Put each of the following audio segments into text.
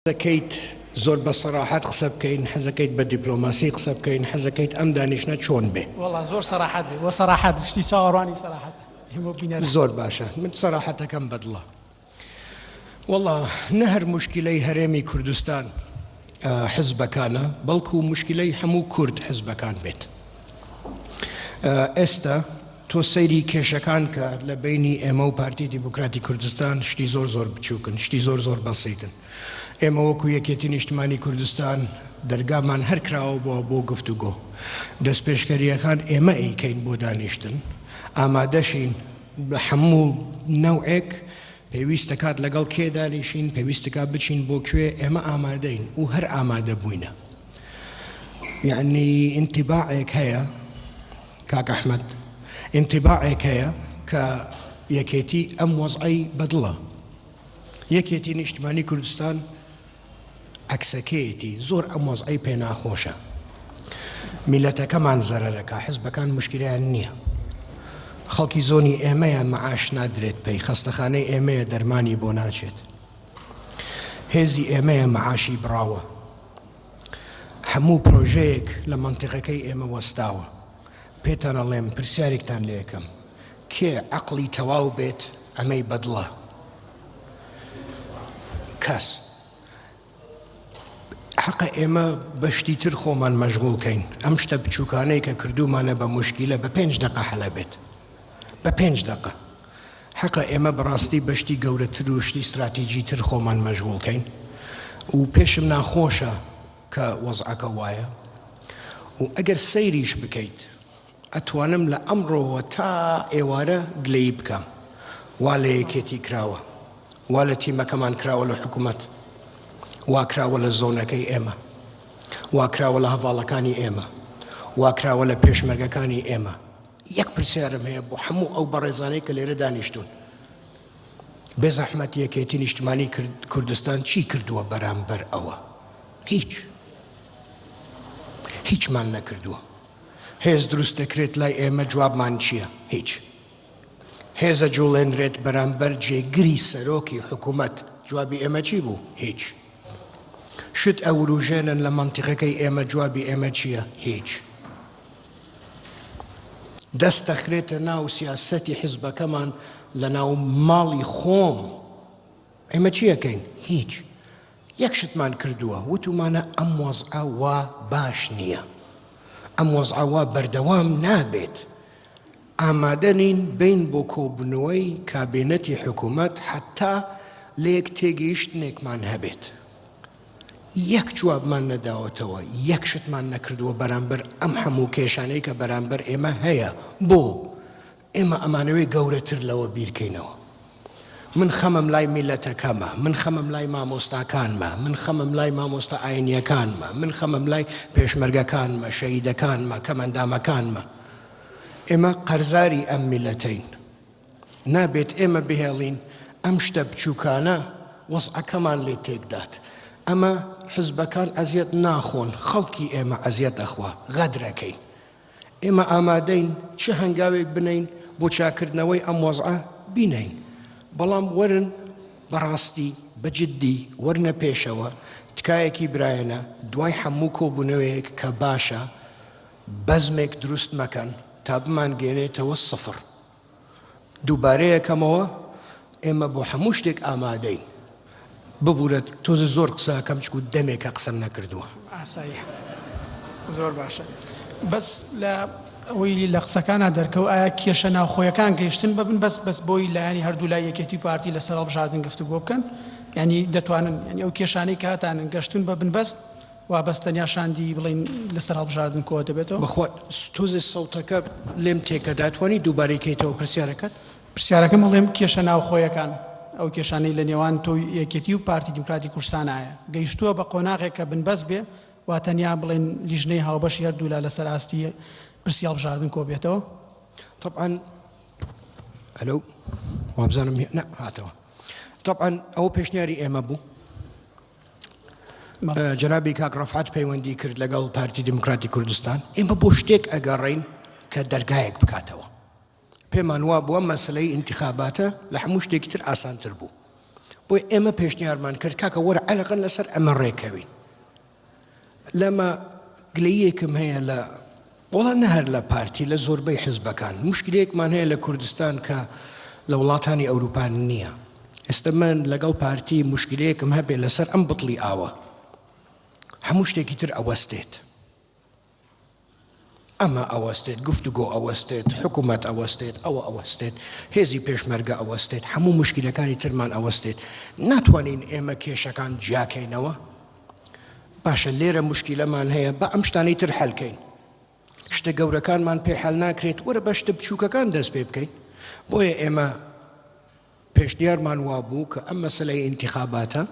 حەزەکەیت زۆر بە سەراحەت قسە بکەین، حەزەکەیت بە دیپلۆماسی قسە بکەین، حەزەکەیت ئەم دانیشتە چۆن بێ؟ والله زۆر سەراحەت بێ، وە سەراحەت شتی چاوەڕوانی سەراحەت زۆر باشە. من سەراحەتەکەم بەدڵە. والله نە هەر موشکیلەی هەرێمی کوردستان حزبەکانە، بەڵکو موشکیلەی هەموو کورد حزبەکان بێت. ئێستا تۆ سەیری کێشەکان کە لە بینی ئێمە و پارتی دیموکراتی کوردستان شتی زۆر زۆر بچووکن، شتی زۆر زۆر بەسیتن. ئێمە وەکو یەکێتی نیشتمانی کوردستان دەرگامان هەر کراوە بۆ گفتوگۆ. دەستپێشکەریەکان ئێمە ئەیکەین بۆ دانیشتن، ئامادەشین بە هەموو نەوعێک پێویستە کات لەگەڵ کێ دانیشین، پێویستەکە بچین بۆ کوێ، ئێمە ئامادەین و هەر ئامادە بووینە. یعنی ئینتیباعێک هەیە کاک ئەحمەد، ئینتیباعێک هەیە کە یەکێتی ئەم وەزعەی بەدڵە. یەکێتی نیشتمانی کوردستان عەکسەکەیەتی زۆر ئەم وەزعەی پێ ناخۆشە. میلەتەکەمان زەرەرەکە، حزبەکان موشکیلیان نییە. خەڵکی زۆنی ئێمەیە مەعاش نادرێت پێی، خەستەخانەی ئێمەیە دەرمانی بۆ ناچێت. هێزی ئێمەیە مەعاشی بڕاوە. هەموو پرۆژەیەک لە مەنتیقەکەی ئێمە وەستاوە. پێتان ئەڵێم پرسیارێکتان لێ یەکەم، کێ عەقڵی تەواو بێت ئەمەی بەدڵە؟ کەس. حەقە ئێمە بەشتی تر خۆمان مەشغوڵکەین. ئەم شتە بچووکانەی کە کردومانە بە موشکیلە بە 5 دقە حەلە بێت. بە 5 دقە. حەقە ئێمە بەڕاستی بەشتی گەورەتر و شتی استراتیجی تر خۆمان مەشغوڵکەین. و پێشم ناخۆشە کە وەزعەکە وایە. و ئەگەر سەیریش بکەیت، ئەتوانم لە ئەمڕۆوە تا ئێوارە گلەیی بکەم. وا لە یەکێتی کراوە، وا لە تیمەکەمان کراوە لە حکوومەت، وا کراوە لە زۆنەکەی ئێمە، وا کراوە لە هەڤاڵەکانی ئێمە، وا کراوە لە پێشمەرگەکانی ئێمە. یەک پرسیارم هەیە بۆ هەموو ئەو بەڕێزانەی کە لێرە دانیشتون. بێزەحمەت یەکێتی نیشتمانی کوردستان چی کردووە بەرامبەر ئەوە؟ هیچمان نەکردووە. هێز دروست دەکرێت لای ئێمە، جوابمان چییە؟ هیچ. هێزە جوڵێنرێت بەرامبەر جێگری سەرۆکی حکوومەت، جوابی ئێمە چی بوو؟ هیچ. شت ئەوروژێنن لە مەنتیقەکەی ئێمە، جوابی ئێمە چییە؟ هیچ. دەست دەخرێتە ناو سیاسەتی حیزبەکەمان لە ناو ماڵی خۆم، ئێمە چیەکەین؟ هیچ. یەک شتمان کردووە، وتومانە ئەم وەزعە وا باش نییە، ئەم وەزعە وا بەردەوام نابێت. ئامادە نین بین بۆ کۆبوونەوەی کابینەتی حکوومەت حتا لە یەک تێگەیشتنێکمان هەبێت. یەک جوابمان نەداوەتەوە، یەک شتمان نەکردووە بەرامبەر ئەم هەموو کێشانەی کە بەرامبەر ئێمە هەیە. بۆ ئێمە ئەمانەوەی گەورەتر لەوە بیرکەینەوە. من خەمم لای میلەتەکەمە، من خەمم لای مامۆستاکانمە، من خەمم لای مامۆستا ئاینیەکانمە، من خەمم لای پێشمەرگەکانمە، شەهیدەکانمە، کەمەندامەکانمە. ئێمە قەرزاری ئەم میلەتەین. نابێت ئێمە بهێڵین ئەم شتە بچووکانە وەزعەکەمان لێ تێکدات. ئەمە حزبەکان ئەزیەت ناخۆن، خەڵکی ئێمە ئەزیەت دەخوا، غەدرەکەین. ئێمە ئامادەین چه هەنگاوێک بنین بۆ چاکردنەوەی ئەم وەزعە بینین. بەڵام وەرن بەڕاستی بەجددی وەرنە پێشەوە، تکایەکی برایەنە دوای هەموو کۆبوونەوەیەک کە باشە بەزمێک دروست مەکەن تا بمان گێنێتەوە سفر. دووبارەیەکەمەوە ئێمە بۆ هەموو شتێک ئامادەین. ببوورێت تۆزە زۆر قسەکەم چکو دەمێکە قسەم نەکردووە. ئاسایی زۆر باشە. بەس لە ئەوەی لە قسەکانە دەرکەوت، ئایا کێشە ناوخۆیەکان گەیشتن ببن بەس بۆی لایەنی هەردوو لای یەکێتی پارتی لەسەر هەڵبژاردن گفتوگۆ بکەن؟ یعنی دەتوانن ینی ئەو کێشانەی کە هاتانن گەشتن ببن بەست وابەستەنیا شاندی بڵین لەسەر هەڵبژاردن کۆ دەبێتەوە؟ بەخوا تۆزە سەوتەکە لێم تێکە داتوانی دووبارەیکەیتەوە پرسیارەکەت؟ پرسیارەکەم بڵێم کێشە ناوخۆیەکان، ئەو کێشانەی لە نێوان تۆ یەکێتی و پارتی دیموکراتی کوردستانایە گەیشتووە بە قۆناغێک کە بنبەست بێ واتەنیا بڵێن لیژنەی هاوبەشی هەردوولا لەسەر ئاستی پرسی هەڵبژاردن کۆ بێتەوە؟ طبعا ئەلو وابزانم نە هاتەوە. طبعا ئەوە پێشنیاری ئێمە بوو. جەنابی کاک ڕەفعەت پەیوەندی کرد لەگەڵ پارتی دیموکراتی کوردستان. ئێمە بۆ شتێک ئەگەڕین کە دەرگایەک بکاتەوە. پێمان وا بووە مەسەلەی ئینتیخاباتە لە هەموو شتێکی تر ئاسانتر بوو. بۆی ئێمە پێشنیارمان کرد کاکە وەرە عەلەقەن لەسەر ئەمە ڕێکەوین لەمە گلەیەکم هەیە لە وڵا نەهەر لە پارتی لە زۆربەی حزبەکان مشکلەیەکمان هەیە لە کوردستان کە لە وڵاتانی ئەوروپا نییە ئێستا من لەگەڵ پارتی مشکلەیەکم هەبێ لەسەر ئەم بڵی ئاوە هەموو شتێکی تر ئەوەستێت ئەمە ئەوەستێت گفتوگۆ ئەوەستێت حکوومەت ئەوەستێت ئەوە ئەوەستێت هێزی پێشمەرگە ئەوەستێت هەموو مشکلەکانی ترمان ئەوەستێت ناتوانین ئێمە کێشەکان جیاکەینەوە باشە لێرە مشکلەمان هەیە بە ئەم شتانەی تر حەلکەین شتە گەورەکانمان پێ حەل ناکرێت وەرە بە شتە بچووکەکان دەست پێ بکەین بۆیە ئێمە پێشنیارمان وابوو کە ئەم مەسەلەی ئینتیخاباتە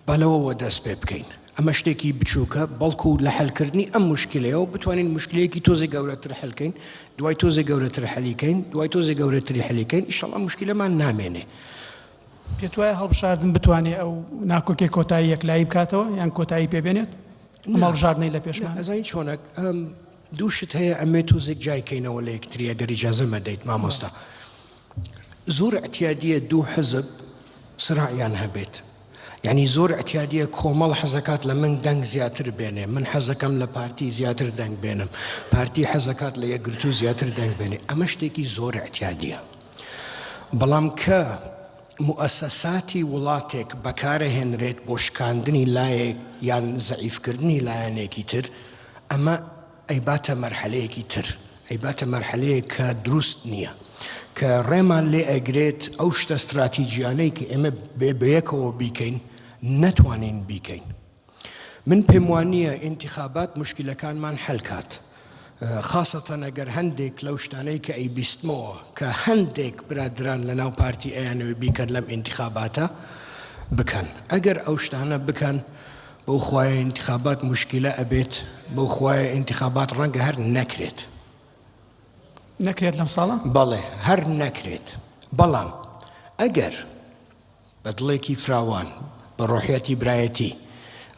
بەلەوەوە دەست پێ بکەین ئەمە شتێکی بچووکە بەڵکو لە حەلکردنی ئەم مشکلەیەوە بتوانین مشکلەیەکی تۆزی گەورەتر حەلکەین دوای تۆزی گەورەتر حەلیکەین دوای تۆزی گەورەتری حەلیکەین ئینشەڵڵا مشکلەمان نامێنێ پێت وایە هەڵبژاردن بتوانێت ئەو ناکۆکێ کۆتایی یەکلایی بکاتەوە یان کۆتایی پێبێنێت هەڵبژاردنەی لە پێشمان ئەزانین چۆنە دووشت هەیە ئەمێ تۆزێک جایکەینەوە لە یەکتری ئەگەر ئیجازە مەدەیت مامۆستا زۆر اعتیادیە دوو حزب سراعیان هەبێت یعنی زۆر اعتیادیە کۆمەڵ حەزەکات لە من دەنگ زیاتر بێنێ من حەزەکەم لە پارتی زیاتر دەنگ بێنم پارتی حەزەکات لە یەکگرتوو زیاتر دەنگ بێنێ ئەمە شتێکی زۆر اعتیادیە بەڵام کە مؤسساتی وڵاتێک بەکارەهێنرێت بۆ شکاندنی لایەک یان زەعیفکردنی لایەنێکی تر ئەمە ئەیباتە مەرحەلەیەکی تر ئەیباتە مەرحەلەیەک کە دروست نییە کە ڕێمان لێ ئەگرێت ئەو شتە استراتیجیانەی کە ئێمە بەیەکەوە بیکەین نەتوانین بیکەین من پێم وانییە ئینتیخابات مشکلەکانمان حەلکات خاصەتەن ئەگەر هەندێک لەو شتانەی کە ئەیبیستمەوە کە هەندێک برادران لە ناو پارتی ئەیانەوە بیکەن لەم ئینتیخاباتە بکەن ئەگەر ئەو شتانە بکەن بەو خوایە ئینتیخابات مشکلە ئەبێت بەو خوایە ئینتیخابات ڕەنگە هەر نەکرێت نەکرێت لەم ساڵە؟ بەڵێ هەر نەکرێت بەڵام ئەگەر بە دڵێکی فراوان بە ڕۆحیەتی برایەتی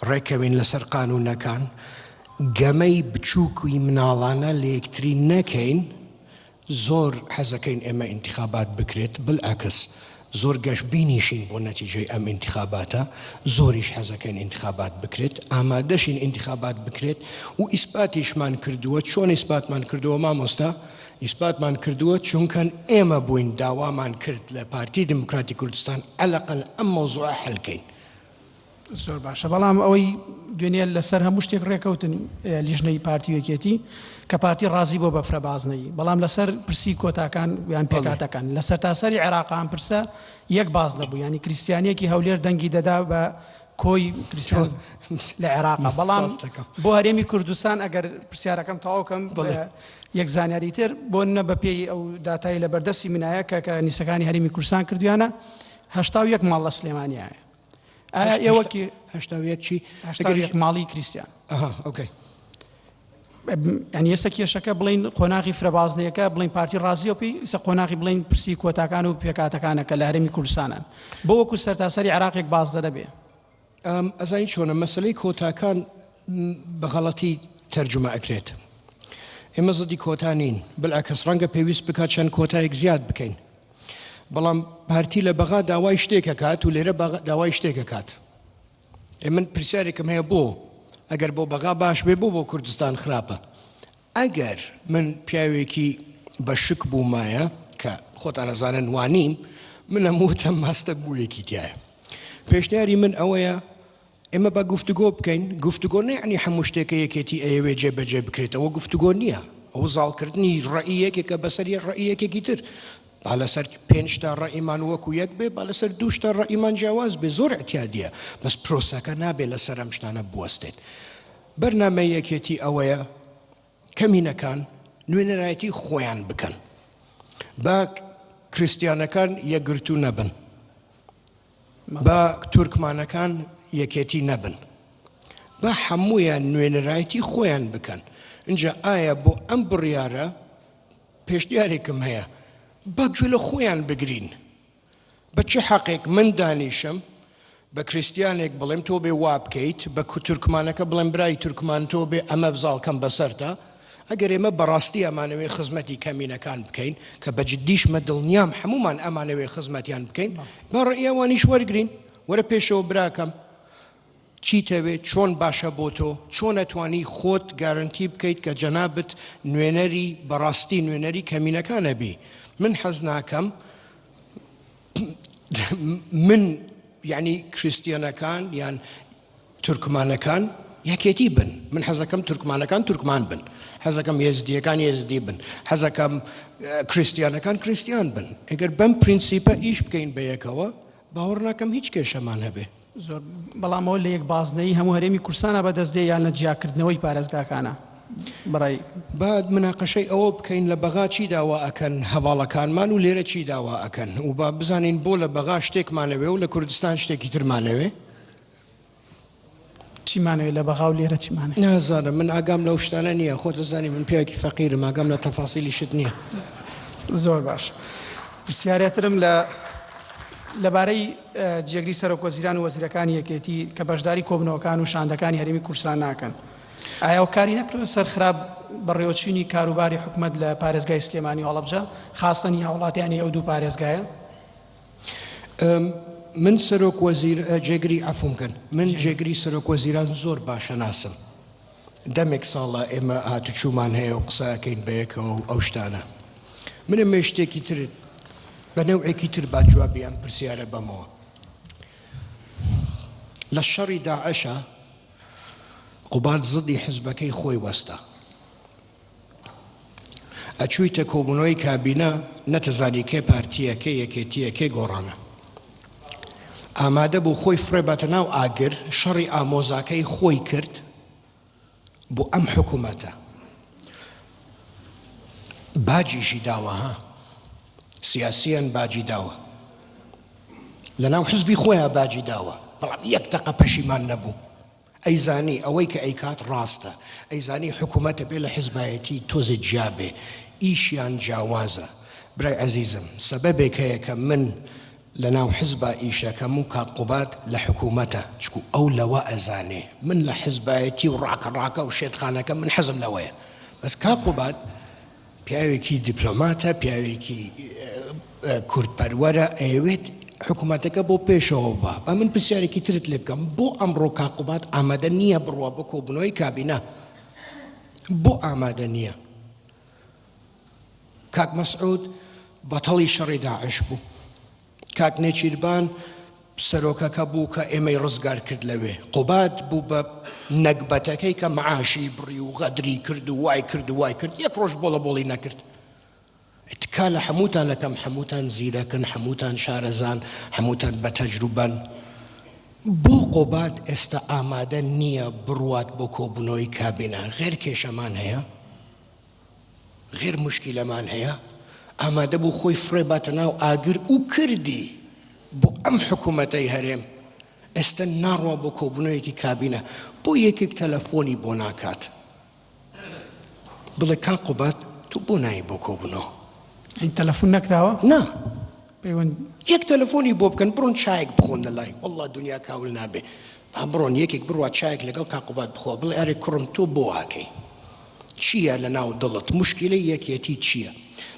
ڕێکەوین لەسەر قانونەکان گەمەی بچووکی مناڵانە لە یەکتری نەکەین زۆر حەزەکەین ئێمە ئینتیخابات بکرێت بالعکس زۆر گەشببینیشین بۆ نەتیجەی ئەم ئینتیخاباتە زۆریش حەزەکەین ئینتیخابات بکرێت ئامادەشین ئینتیخابات بکرێت و ئیسپاتیشمان کردووە چۆن ئیسپاتمان کردووە مامۆستا ئیسپاتمان کردووە چونکەن ئێمە بووین داوامان کرد لە پارتی دموکراتی کوردستان عەلەقەن ئەم مەوزوعە حەلکەین زۆر باشە بەڵام ئەوەی دوێنێ لەسەر هەموو شتێک ڕێکەوتن لیژنەی پارتی یەکێتی کە پارتی ڕازی بۆ بە فرەبازنەی بەڵام لەسەر پرسی کۆتاکان یان پێکاتەکان لەسەر تاسەری عێراقان پرسە یەک باز نەبوو ینی کریسیانیەکی هەولێر دەنگی دەدا بە کۆی کریسیان لە عێراقا بەڵام بۆ هەرێمی کوردستان ئەگەر پرسیارەکەم تەواوکەم یەک زانیاری تر بۆ نە بە پێی ئەو داتای لە بەردەستی منایە کە نیسەکانی هەرێمی کوردستان کردویانە 81 ماڵ لە سلێمانیایە ئێوەکی 81 ماڵی کریسیان ئۆکەی ئەنی ئێستا کێشەکە بڵین قۆناغی فرەبازنەیەەکە بڵین پارتی ڕازیە پێی ئێستا قۆناغی بڵین پرسی کۆتاکان و پێکاتەکانە کە لە هەرێمی کوردستانان بۆ وەکو سەرتاسەری عێراقێک باز دەبێ ئەزانی چۆنە مەسلەی کۆتاکان بەغەڵەتی تەرجمە ئەکرێت ئێمە زەدی کۆتانین بالعکس ڕەنگە پێویست بکات چەند کۆتایەک زیاد بکەین بەڵام پارتی لە بەغا داوای شتێکە کات و لێرە داوای شتێکە کات من پرسیارێکم هەیە بۆ ئەگەر بۆ بەغا باش بێ بۆ کوردستان خراپە ئەگەر من پیاوێکی بە شک بوومایە کە خۆتان ئەزانن وانیم من هەمووتەم ماستە بوویەکی تایە پێشنیاری من ئەوەیە ئێمە بە گفتوگۆ بکەین گفتوگۆ نەیعنی هەموو شتێکە یەکێتی ئەیەوێ جێبەجێ بکرێت ئەوە گفتوگۆ نییە ئەو زاڵکردنی ڕەئیەکێکە بەسەر ڕەئیەکێکی تر با لەسەر 5 تا ڕەئیمان وەکو یەک بێ با لەسەر 2 تا ڕەئیمان جیاواز بێ زۆر احتیادیە بەس پرۆسەکە نابێ لەسەر ئەم شتانە بوەستێت بەرنامە یەکێتی ئەوەیە کەمینەکان نوێنەرایەتی خۆیان بکەن با کریسیانەکان یەکگرتوو نەبن با تورکمانەکان یەکێتی نەبن با هەموویان نوێنەرایەتی خۆیان بکەن اینجا ئایا بۆ ئەم بڕیارە پێشنیارێکم هەیە بەگوێ لە خۆیان بگرین بە چه حەقێک من دانیشم بە کریسیانێک بڵێم تۆ بێ وا بکەیت بە تورکمانەکە بڵێم برای تورکمان تۆ بێ ئەمە بزاڵکەم بەسەرتە ئەگەر ئێمە بەڕاستی ئەمانەوەی خزمەتی کەمینەکان بکەین کە بە جددیشمە دڵنیام هەمومان ئەمانەوەی خزمەتیان بکەین با ڕێیاوانیش وەرگرین وەرە پێشەوە براکەم چیتەوێت چۆن باشە بۆ تۆ چۆن ئەتوانی خۆت گارنتی بکەیت کە جەنابەت نوێنەری بەڕاستی نوێنەری کەمینەکانە بی من حەز ناکەم من یعنی کریستیانەکان یان تورکمانەکان یەکێتی بن من حەزەکەم تورکمانەکان تورکمان بن حەزەکەم یێزدیەکان یێزدی بن حەزەکەم کریستیانەکان کریستیان بن ئەگەر بەم پرینسیپە ئیش بکەین بە یەکەوە باوەڕ ناکەم هیچ کێشەمان هەبێ زۆر بەڵامەوە لە یەک بازنەی هەموو هەرێمی کوردستانە بەدەستدێ یان لە جیاکردنەوەی پارێزگاکانە بەڕای بعد مناقەشەی ئەوە بکەین لە بەغا چی داوا ئەکەن هەواڵەکانمان و لێرە چی داوا ئەکەن و با بزانین بۆ لە بەغا شتێکمانەوێ و لە کوردستان شتێکی ترمانەوێ چیمانەوێت لە بەغا و لێرە چیمانێ نازانم من ئاگام لەو شتانە نییە خۆ دەزانی من پیاوێکی فەقیرم ئاگام لە تەفاسیلی شت نییە زۆر باش پرسیارەترم لەبارەی جێگری سەرۆکوەزیران و وەزیرەکانی یەکێتی کە بەشداری کۆبنەوەکان و شاندەکانی هەرێمی کوردستان ناکەن ئایا ئەو کاری نەکردوە سەرخراپ بەڕێوەچوونی کاروباری حکومەت لە پارێزگای سلێمانی هەڵەبجە خاستەنی هاوڵاتیانی ئەو دوو پارێزگایە من سەرۆک وەزیر جێگری عەفوم کەن من جێگری سەرۆک وەزیران زۆر باشە ناسم دەمێک ساڵە ئێمە هاتوچوومان هەیە و قسەکەین بەیەکەوە ئەو شتانە من ئەمە شتێکی ترت بە نەوعێکی تر با جوابی ئەم پرسیارە بەمەوە لە شەڕی داعشە قوبات زدی حزبەکەی خۆی وەستا ئەچوویتە کۆبوونەوەی کابینە نەتەزانی کێ پارتیەکە یەکێتیەکەی گۆڕانە ئامادە بوو خۆی فڕێباتە ناو ئاگر شەڕی ئامۆزاکەی خۆی کرد بۆ ئەم حکوومەتە باجیشی داوە ها سیاسیان باجی داوە لەناو حزبی خۆیان باجی داوە بەڵام یەک دەقە پەشیمان نەبوو ئەیزانی ئەوەی کە ئەیکات ڕاستە ئەیزانی حکوومەتە بێ لە حزبایەتی تۆزێ جیابێ ئیشیان جیاوازە برای عەزیزم سەبەبێک هەیە کە من لەناو حزبا ئیشەکەم و کاقوبات لە حکوومەتە چکو ئەو لەوە ئەزانێ من لە حزبایەتی و ڕاکە و شێتخانەکە من حەزم لەوەیە بەس کاقوبات پیاوێکی دیپلۆماتە پیاوێکی کوردپەروەرە ئەوێت حکوومەتەکە بۆ پێشەوە بە من پرسیارێکی ترت لێ بکەم بۆ ئەمڕۆ کاقوبات ئامادە نییە بڕوە بۆ کۆبوونەوەی کابینە بۆ ئامادە نییە کاک مەسعود بەتەڵی شەڕی داعش بوو کاک نێچیربان سەرۆکەکە بوو کە ئێمەی ڕزگار کرد لەوێ قوبات بوو بە نەکبەتەکەی کە معاشی بڕی و غەدری کرد و وای کرد یەک ڕۆژ بۆڵی نەکرد اتکا لە هەمووتانەکەم هەمووتان زیرەکن هەمووتان شارەزان هەمووتان بە تەجروبەن بۆ قوبات ئێستا ئامادە نییە بڕوات بۆ کۆبوونەوەی کابینە غێر کێشەمان هەیە غێر موشکیلەمان هەیە ئامادە بوو خۆی فڕێباتە ناو ئاگر و کردی بۆ ئەم حکوومەتەی هەرێم ئێستا ناڕوە بۆ کۆبوونەوەیەکی کابینە بۆ یەکێک تەلەفۆنی بۆ ناکات بڵێ کا قوبات تو بۆ نایی بۆ کۆبوونەوە این تەلەفۆن نەکراوە؟ نا پەیوەند یەک تەلەفۆنی بۆ بکەن بڕۆن چایەک بخۆن لەلای وەڵڵا دنیا کاول نابێ بڕۆن یەکێک بڕوا چایەک لەگەڵ کا قوبات بخۆ بڵێ ئەرێ کوڕم تۆ بۆ هاکەی چییە لە ناو دڵت مشکلەی یەکێتی چییە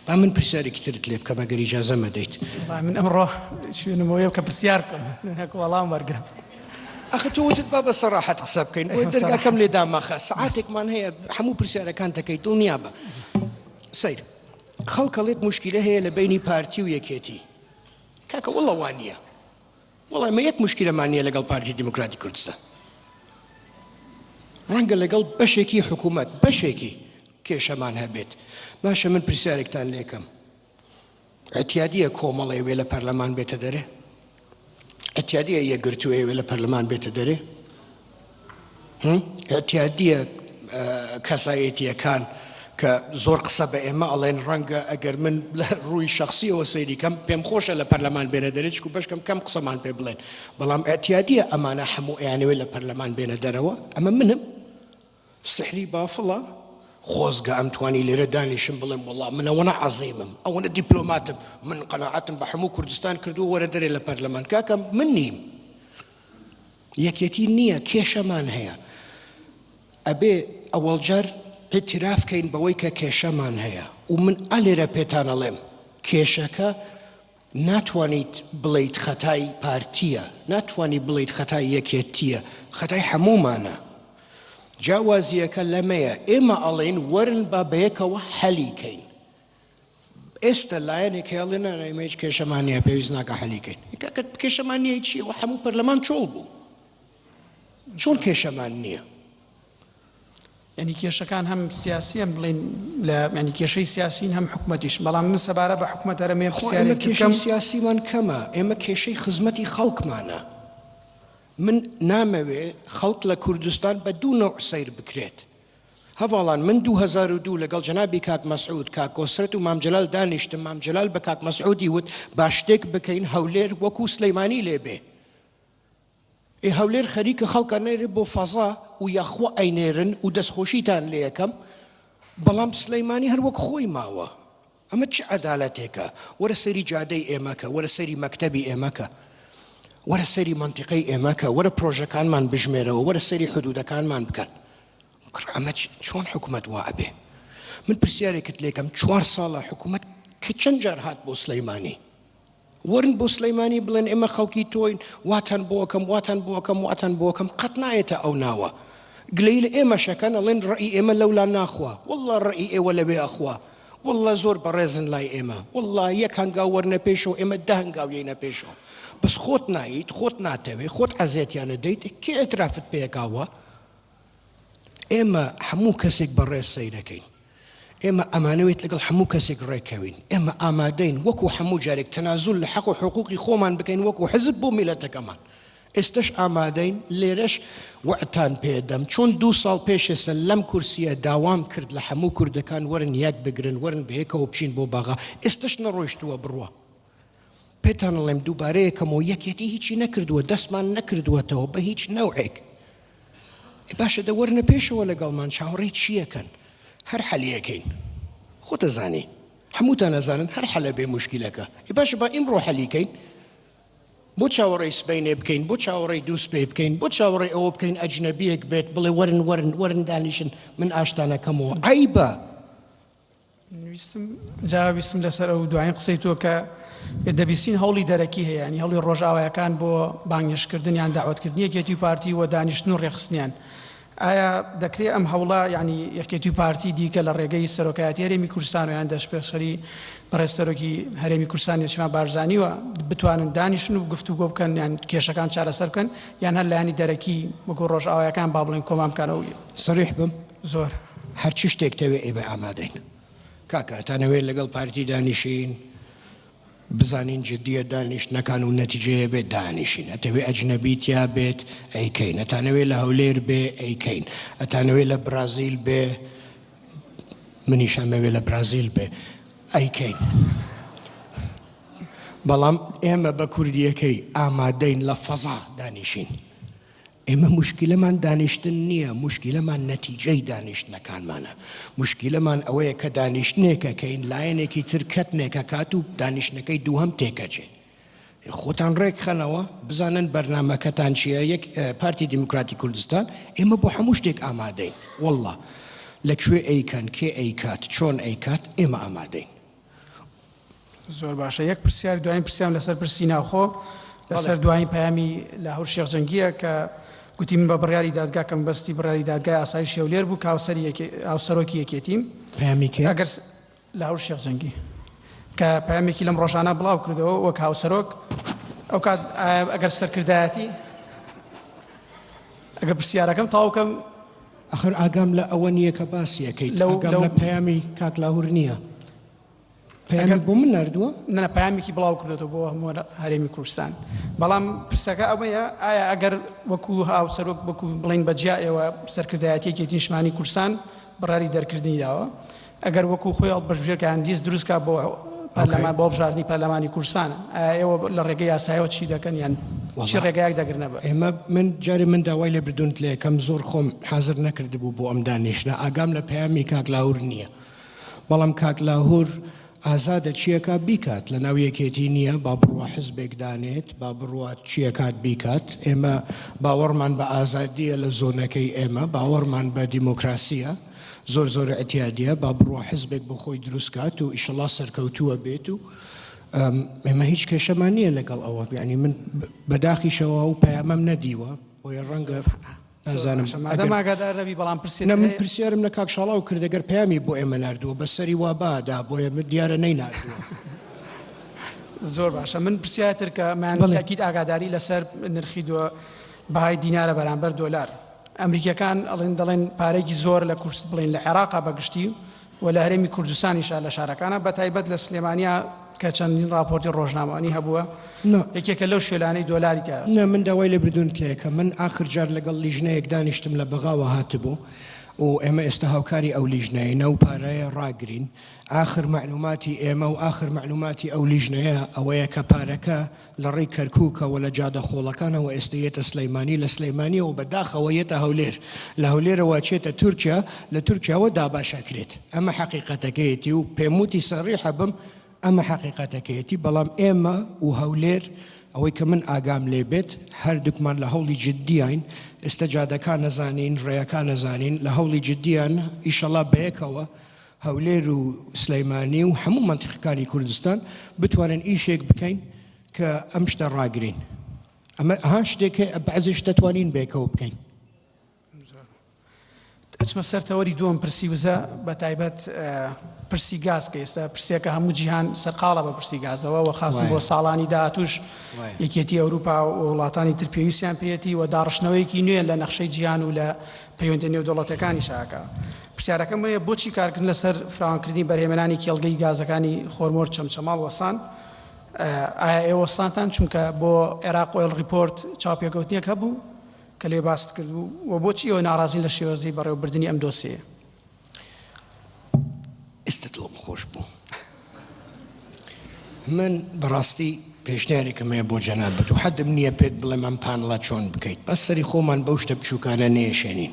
با من پرسیارێکی ترت لێ بکەم ئەگەر ئیجازە مەدەیت من ئەمڕۆ شوێنمەوەیە کە پرسیار بکەم وەڵام وەرگرم ئەخە تۆ وتت با بە سەراحەت قسە بکەین بۆ دەرگاکەم لێ دامەخە سەعاتێکمان هەیە هەموو پرسیارەکان دەکەیت دڵنیا بە سەیر خەڵکەڵێت موشکیلە هەیە لە بینی پارتی و یەکێتی کاکە وەڵڵا وان نییە وەڵای مە یەک موشکیلەمان نییە لەگەڵ پارتی دیموکراتی کوردستان ڕەنگە لەگەڵ بەشێکی حکوومەت بەشێکی کێشەمان هەبێت باشە من پرسیارێکتان لێکەم ئەتیادیە کۆمەڵی وێ لە پەرلەمان بێتە دەرێ ئەتیادیە یەکگرتووە وێ لە پەرلەمان بێتە دەرێ ئەتیادیە کەسایەتیەکان کە زۆر قسە بە ئێمە ئەڵێن ڕەنگە ئەگەر من لە ڕووی شەخسیەوە سەیریکەم پێم خۆشە لە پەرلەمان بێنە دەرێ چکو بەشکەم کەم قسەمان پێ بڵێن بەڵام ئەتیادیە ئەمانە هەموو ئەیانەوێت لە پەرلەمان بێنە دەرەوە ئەمە منم سحری بافڵە خۆزگە ئەم توانی لێرە دانیشم بڵێم وەڵا منەوەنە عەزیمم ئەوەنە دیپلۆماتم من قەناعەتم بە هەموو کوردستان کردو وەرە دەرێ لە پەرلەمان کاکەم من نیم یەکێتی نییە کێشەمان هەیە ئەبێ ئەوەڵجار اعترافکەین بەوەی کە کێشەمان هەیە و من ئەلێرە پێتان ئەڵێم کێشەکە ناتوانیت بڵیت خەتای پارتیە ناتوانی بڵیت خەتای یەکێتیە خەتای هەمومانە جیاوازیەکە لەمەیە ئێمە ئەڵێن وەرن با بەیەکەوە حەلیکەین ئێستا لایەنێک هێڵێ ئێمە هیچ کێشەمان نییە پێویست ناکە حەلیکەین کێشەمان نییە چیە هەموو پەرلەمان چۆڵ بوو چۆن کێشەمان نییە ینی کێشەکان هەم سیاسی هەم بڵین لە ینی کێشەی سیاسین هەم حکوومەتیش بەڵام من سەبارە بە حکوومەت هەرێمی ئێمە کێشەی سیاسیمان کەمە ئێمە کێشەی خزمەتی خەڵکمانە من نامەوێ خەڵک لە کوردستان بە دوو نوع سیر بکرێت هەواڵان من 2002 لەگەڵ جەنابی کاک مەسعود کاک کۆسرەت و مام جەلال دانیشتم مام جەلال بە کاک مەسعودی وت با شتێک بکەین هەولێر وەکو سلەیمانی لێبێ هەولێر خەریکە خەڵکە نێرێ بۆ فەزا و یاخوا ئەینێرن و دەستخۆشیتان لێ یەکەم بەڵام سلەیمانی هەر وەک خۆی ماوە ئەمە چ عەدالەتێکە وەرە سەری جادەی ئێمەکە وەرە سەری مەکتەبی ئێمەکە وەرە سەری مەنتیقەی ئێمەکە وەرە پرۆژەکانمان بژمێرەوە وەرە سەری حدودەکانمان بکەن ئەمە چۆن حکوومەت وا ئەبێ من پرسیارێکت لێکەم 4 ساڵە حکوومەت کە چەند جار هات بۆ سلەیمانی وەرن بۆ سلەیمانی بڵێن ئێمە خەڵکی تۆین واتان بۆکەم واتان بۆکەم واتان بۆکەم قەت نایەتە ئەو ناوە گلەی لە ئێمە شەکەن ئەڵێن ڕەئی ئێمە لەولا ناخوا وەڵڵا ڕەئی ئێوە لەبێ ئەخوا وەڵڵا زۆر بەڕێزن لای ئێمە وەڵڵا یەک هەنگاو وەرنە پێشەوە ئێمە 10 هەنگاو یەینە پێشەوە بەس خۆت ناییت خۆت ناتەوێ خۆت عەزێتیانە دەیت کێ ئێترافت پێکاوە ئێمە هەموو کەسێک بەڕێز سەیرەکەین ئێمە ئەمانەوێت لەگەڵ هەموو کەسێک ڕێکەوین ئێمە ئامادەین وەکو هەموو جارێک تەنازول لە حەق و حقوقی خۆمان بکەین وەکو حزب بۆ میلەتەکەمان ئێستش ئامادەین لێرەش وعتان پێدەم چۆن 2 ساڵ پێش ئێستا لەم کورسیە داوام کرد لە هەموو کوردەکان وەرن یەک بگرن وەرن بەیەکەوە بچین بۆ باغا ئێستش نەڕۆیشتووە بڕوە پێتان ئەڵێم دووبارەیەکەمەوە یەکێتی هیچی نەکردووە دەستمان نەکردووەتەوە بە هیچ نەوعێک باشە دەوەرنە پێشەوە لەگەڵمان چاوەڕێی چیەکەن هەر حەلیەکەین خۆتە زانی هەمووتان ئەزانن هەر حەلە بێ موشکیلەکە باشە با ئیمڕۆ حەلیکەین بۆ چاوەڕێی سبەینێ بکەین بۆ چاوەڕێی دووسپێ بکەین بۆ چاوەڕێی ئەوە بکەین ئەجنەبیەک بێت بڵێ وەرن وەرن وەرن دانیشن من ئاشتانەکەمەوە عیبە جاویستم لەسەر ئەو دوایین قسەی تۆ کە دەبیستین هەوڵی دەرەکی هەیە ینی هەوڵی ڕۆژاوایەکان بۆ بانگێشکردن یان داوەتکردنی یەکێتی پارتی و دانیشتن و ڕێخستنیان ئایا دەکرێت ئەم هەوڵە ینی یەکێتی پارتی دیکە لە ڕێگەی سەرۆکایەتی هەرێمی کوردستان و یان دەستپێشخەری بەڕێستەرۆکی هەرێمی کوردستان یەکێتیمان بارزانیوە بتوانن دانیشن و گفتوگۆ بکەن یان کێشەکان چارەسەر بکەن یان هەر لایەنی دەرەکی وەکو ڕۆژئاوایەکان با بڵێن کۆمان بکەنەوە سەریح بم زۆر هەرچی شتێک تەوێ ئێمە ئامادەین کاکە ئەتانەوێت لەگەڵ پارتی دانیشین بزانین جدیە دانیشتنەکان و نەتیجەیە بێت دانیشین ئەتەوێت ئەجنەبیتیا بێت ئەیکەین ئەتانەوێت لە هەولێر بێ ئەیکەین ئەتانەوێت لە برازیل بێ منیشانەوێت لە برازیل بێ ئەیکەین بەڵام ئێمە بە کوردیەکەی ئامادەین لە فەزا دانیشین ئێمە مشکلەمان دانیشتن نییە مشکلەمان نەتیجەی دانیشتنەکانمانە مشکلەمان ئەوەیە کە دانیشتنێکەکەین لایەنێکی تر کەتنێکە کات و دانیشتنەکەی دووهەم تێکەچێ خۆتان ڕێک خەنەوە بزانن بەرنامەکەتان چییە یەک پارتی دیموکراتی کوردستان ئێمە بۆ هەموو شتێک ئامادەین وەڵڵا لەکوێ ئەیکەن کێ ئەیکات چۆن ئەیکات ئێمە ئامادەین زۆر باشە یەک پرسیار دوایین پرسیام لەسەر پرسی ناوخۆ لەسەر دوایین پەیامی لاهور شێخ جەنگیە کە گوتی من بە بڕیاری دادگا کەم بەستی بڕیاری دادگای ئاسایشی هەولێر بوو کە هاوسەرۆکی یەکێتیم ئەگەر لاهور شێخ جەنگی کە پەیامێکی لەم ڕۆژانە بڵاو کردەوە وەک هاوسەرۆک ئەو کات ئەگەر سەرکردایەتی ئەگەر پرسیارەکەم تاوکەم ئەخر ئاگام لە ئەوە نییە کە باسیەکەیت ئاگام لە پەیامی کاک لاهور نییە پەیامی بۆ من نردووە نە پەیامێکی بڵاو کردێتەوە بۆ هەموو هەرێمی کوردستان بەڵام پرسەکە ئەوەیە ئایا ئەگەر وەکو هاوسەرۆک وەکو بڵین بەجیا ئێوە سەرکردایەتیەکی نیشتمانی کوردستان بڕاری دەرکردنی داوە ئەگەر وەکو خۆی هەڵبژێرکە هەندیز دروستکە بۆ پەرلەمان بۆ بژاردننی پەرلەمانی کوردستانە ئێوە لە ڕێگەی یاسایەوە چی دەکەن یان چی ڕێگایەک دەگرنەوە ئێمە من جارێ من داوای لێ بردوونت لێ یەکەم زۆر خۆم حازر نەکردبوو بۆ ئەم دانیشتنە ئاگام لە پەیامی کاک لاهور نییە بەڵام کاک لاهور ئازادە چیەکە بیکات لە ناو یەکێتی نییە با بڕوە حزبێک دانێت با بڕوە چیەکات بیکات ئێمە باوەڕمان بە ئازادیە لە زۆنەکەی ئێمە باوەڕمان بە دیموکراسیە زۆر اعتیادیە با بڕوە حزبێک بۆ خۆی دروستکات و ئیشەڵا سەرکەوتووە بێت و ئێمە هیچ کێشەمان نییە لەگەڵ ئەوە یعنی من بەداخیشەوە و پەیامەم نەدیوە بۆیە ڕەنگە نازانم ئاگادارەبی بەڵام من پرسیارم لە کاکشاڵا و کردەگەر پەیامی بۆ ئێمە نردووە بەسەری وا بادا بۆیە من دیارە نەیناردووە. زۆر باشە من پرسیارتر کە مانتاکیت ئاگاداری لەسەر نرخی بەهای دینارە بەرامبەر دۆلار ئەمریکەکان دەڵێن پارێکی زۆر لە کورس بڵێن لە عێراقا بەگشتی و لە هەرێمی کوردستانیشا لە شارەکانە بە تایبەت لە سلێمانیا کە چەندین راپۆرتی ڕۆژنامەوانی هەبووە یەکێکە لەو شوێلانەی دۆلاری تا من داوای لێ بردون کە من آخر جار لەگەڵ لیژنەیەک دانیشتم لە بەغاوە هاتبوو و ئێمە ئێستا هاوکاری ئەو لیژنەیە و پارەیە ڕاگرین آخر معلوماتی ئێمە و آخر معلوماتی ئەو لیژنەیە ئەوەیە کە پارەکە لە ڕێی کەرکووکەوە لە جادە خۆڵەکانەوە ئێستەیەتە سلەیمانی لە سلەیمانیەوە بەداخەوە یێتە هەولێر لە هەولێرەوە چێتە تورکیا لە تورکیاوە داباشەکرێت ئەمە حەقیقەتەکەیەتی و پێموتی سەڕیحە بم ئەمە حەقیقەتەکەیەتی بەڵام ئێمە و هەولێر ئەوەی کە من ئاگام لێ بێت هەردووکمان لە هەوڵی جددیین ئێستا جادەکان نەزانین ڕێیەکان نەزانین لە هەوڵی جددیان ئیشەڵا بەیەکەوە هەولێر و سلەیمانی و هەموو مەنتیقەکانی کوردستان بتوانن ئیشێک بکەین کە ئەم شتە ڕاگرین ئەمە شتێکە بەعزیش دەتوانین بێکەوە بکەین. ئەچمە سەرتەوەری دووەم پرسی وزە بە تایبەت پرسی گاز کە ئێستا پرسیەکە هەموو جیهان سەرقاڵە بە پرسی گازەوە و خاصم بۆ ساڵانی داهاتوش یەکێتی ئەوروپا و وڵاتانی تر پێویستیان پێێتی و داڕشنەوەیەکی نوێ لە نەخشەی جیهان و لە پەیوەندی نێودەوڵەتەکانی شاکە. پرسیارەکەم وەیە بۆچی کارکردن لەسەر فراوانکردنی بەرهێمەرانی کێڵگەی گازەکانی خۆرمۆر چەمچەماڵ وەسان ئایا ئێوە وەستانتان چونکە بۆ عێراق ئۆیل ریپۆرت چاوپێکەوتنیەک هەبوو کە لێ باست کردبوو و بۆچی ئەوە ناڕازین لە شێوەزەی بەڕێوەبردننی ئەم دۆسیە؟ ئێستا دڵم خۆش بوو. من بەڕاستی پێشنیارێکم هەیە بۆ جەنابەت و حەدم نییە پێت بڵێم ئەم پانڵە چۆن بکەیت بەس سەری خۆمان بەو شتە بچووکانە نێشێنین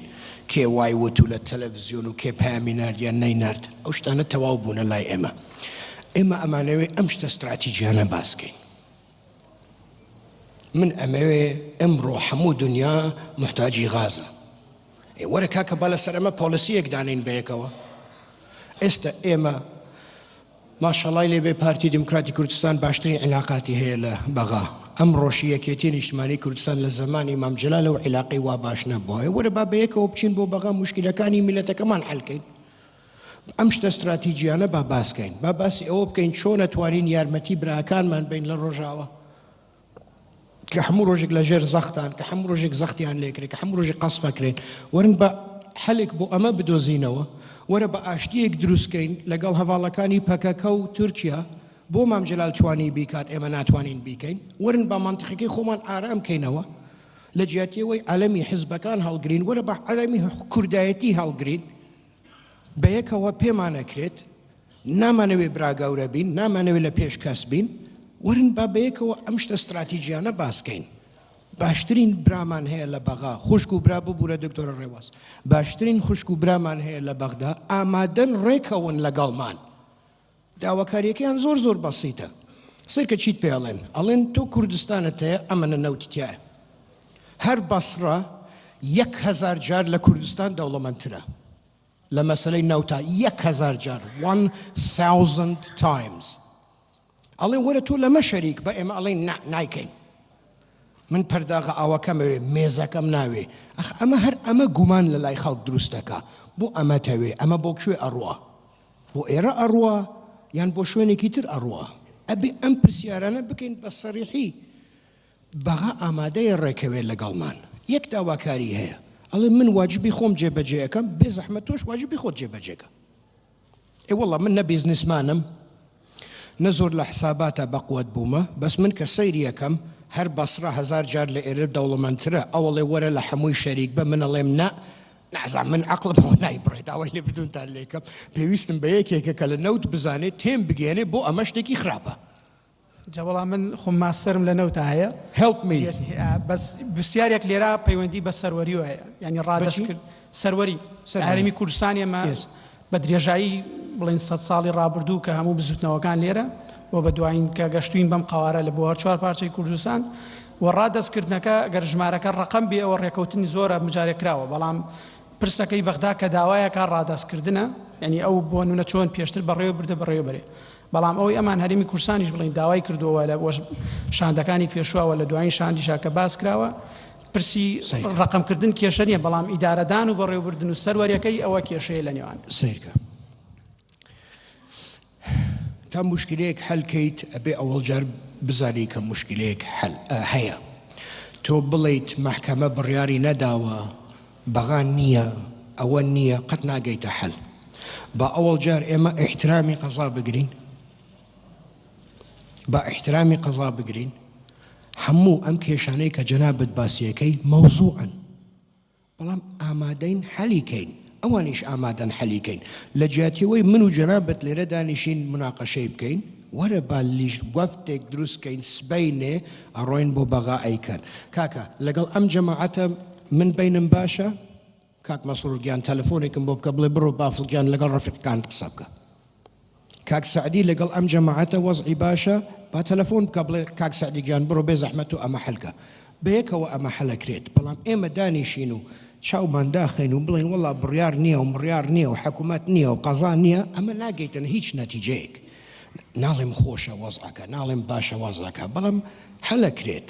کێ وای وتو لە تەلەڤیزیۆن و کێ پامی ناردیان نەینارد ئەو شتانە تەواو بوونە لای ئێمە ئەمانەوێ ئەم شتە استراتیجیانە باسکەین. من ئەمەوێ ئەمڕۆ هەموو دنیا محتاجی غازە وەرە کاکە با لەسەر ئەمە پۆلیسیەک دانین بەیەکەوە ئێستا ئێمە ماشەڵای لێبێ پارتی دموکراتی کوردستان باشترین علاقاتی هەیە لە بەغا ئەم ڕۆژی یەکێتی نیشتمانی کوردستان لە زمانی مام جەلال و علاقەی وا باش نەبووە وەرە با بەیەکەوە بچین بۆ بەغا موشکیلەکانی میلەتەکەمان حەلکەین ئەم شتە استراتیجیانە با باسکەین با باسی ئەوە بکەین چۆن ئەتوانین یارمەتی براکانمان بین لە ڕۆژاوە کە هەموو ڕۆژێک لە ژێر زەختان کە هەموو ڕۆژێک زەختیان لێکرێت کە هەموو ڕۆژێک قەسفەکرێن وەرن بە حەلێک بۆ ئەمە بدۆزینەوە وەرە بە ئاشتیەک دروستکەین لەگەڵ هەواڵەکانی پەکەکە و تورکیا بۆ مام جەلال توانی بیکات ئێمە ناتوانین بیکەین وەرن بە مانتیقەکەی خۆمان ئارام بکەینەوە لە جیاتیەوەی عەلەمی حیزبەکان هەڵگرین وەرە بە عەلەمی کوردایەتی هەڵگرین بەیەکەوە پێمانەکرێت نامانەوێ براگەورە بین نامانەوێ لە پێش کەس بین وەرن با بەیەکەوە ئەم شتە استراتیجیانە باسکەین باشترین برامان هەیە لە بەغا خوشک و برا ببوورە دکتۆرە ڕێواز باشترین خوشک و برامان هەیە لە بەغدا ئامادەن ڕێکەون لەگەڵمان داواکاریەکەیان زۆر بەسیتە سەرکە چیت پێڵێن ئەڵێن تۆ کوردستانت هەیە ئەمەنە نەوتیتیایە هەر بەسڕە 1000 جار لە کوردستان دەوڵەمەندترە لە مەسەلەی نەوتا 1000 جار 1000 times ئەڵێن وەرە تۆ لەمە شەریک بە ئێمە ئەڵێن نایکەین من پەرداغە ئاوەکەمەوێ مێزەکەم ناوێ ئەمە هەر ئەمە گومان لە لای خەڵک دروستەکە بۆ ئەمە تەوێ ئەمە بۆ کوێ ئەڕوە بۆ ئێرە ئەڕوە یان بۆ شوێنێکی تر ئەڕوە ئەبێ ئەم پرسیارانە بکەین بە سەریحی بەغا ئامادەیە ڕێکەوێت لەگەڵمان یەک داواکاری هەیە ئەڵێ من واجبی خۆم جێبەجێەکەم بێ زەحمەت تۆش واجبی خۆت جێبەجێکە وەڵڵا من نە بیزنسمانم نە زۆر لە حساباتە بەقوت بوومە بەس من کە سەیری یەکەم هەر بەسڕە 1000 جار لە ئێرە دەوڵەمەندترە ئەوڵێ وەرە لە هەمووی شەریک بە من ئەڵێم نازان من عەقڵم بۆ نایبڕێت ئەوەی لێ بدونتان لێکەم پێویستم بە یەکێکە کە لە نەوت بزانێت تێم بگێنێ بۆ ئەمە شتێکی خراپە جەوەڵا من خۆم ماستەرم لە نەوتە هەیە help me بەس پرسیارێک لێرە پەیوەندی بە سەروەریەوە هەیە ینی ڕادەست کرد سەروەری هەرێمی کوردستانی ئەمە بە درێژایی بڵێن 100 ساڵی ڕابردوو کە هەموو بزوتنەوەکان لێرە و بە دوایین کە گەشتوین بەم قاوارە لە بۆ هەر 4 پارچەی کوردستان و ڕادەستکردنەکە گەر ژمارەکە ڕقم بێ ئەوە ڕێکەوتنی زۆرە مجارێکراوە بەڵام پرسەکەی بەغدا کە داوایەکە ڕاداستکردنە یعنی ئەو بۆ نونە چۆن پێشتر بەڕێوە بردە بەڕێوە بەرێ بەڵام ئەوەی ئەمان هەرێمی کوردستانیش بڵین داوای کردووە لە شاندەکانی پێشواوە لە دوایین شاندیشا کە باس کراوە پرسی ڕقمکردن کێشە نیە بەڵام ئیدارەدان و بەڕێوەبردن و سەروەریەکەی ئەوە کێشەیە لە نێوان سیرکە تا مشکلەیەک هەلکەیت ئەبێ ئەوەڵ جار بزانی کە مشکلەیەک هەیە تۆ بڵیت محکەمە بڕیاری نەداوە بەغان نییە ئەوە نییە قەت ناگەیتە حەل با ئەوەڵ جار ئێمە ئیحترامی قەزا بگرین با ئیحترامی قەزا بگرین هەموو ئەم کێشانەی کە جەنابەت باسیەکەی مەوزوعن بەڵام ئامادەین حەلیکەین ئەوانیش ئامادەن حەلیکەین لە جیاتیەوەی من و جەنابەت لێرە دانیشین مناقەشەی بکەین وەرە با لیژ وەفتێک دروستکەین سبەینێ ئەڕۆین بۆ بەغا ئەیکەن کاکە لەگەڵ ئەم جەماعەتە من بینم باشە کاک مەسرورگیان تەلەفۆنێکم بۆ بکە بڵێ بڕۆ بافڵگیان لەگەڵ ڕەفیقەکان قسە بکە کاک سعدی لەگەڵ ئەم جەماعەتە وەزعی باشە با تەلەفۆن بکە بڵێ کاک سعدی گیان بڕۆ بێ زەحمەت و ئەمە حەلکە بەیەکەوە ئەمە حەلەکرێت بەڵام ئێمە دانیشین و چاومان داخین و بڵێن وەڵا بڕیار نییە و مڕیار نییە و حکوومەت نییە و قەزا نییە ئەمە ناگەیتن هیچ نەتیجەیەک ناڵێم خۆشە وەزعەکە ناڵێم باشە وەزعەکە بەڵام حەلەکرێت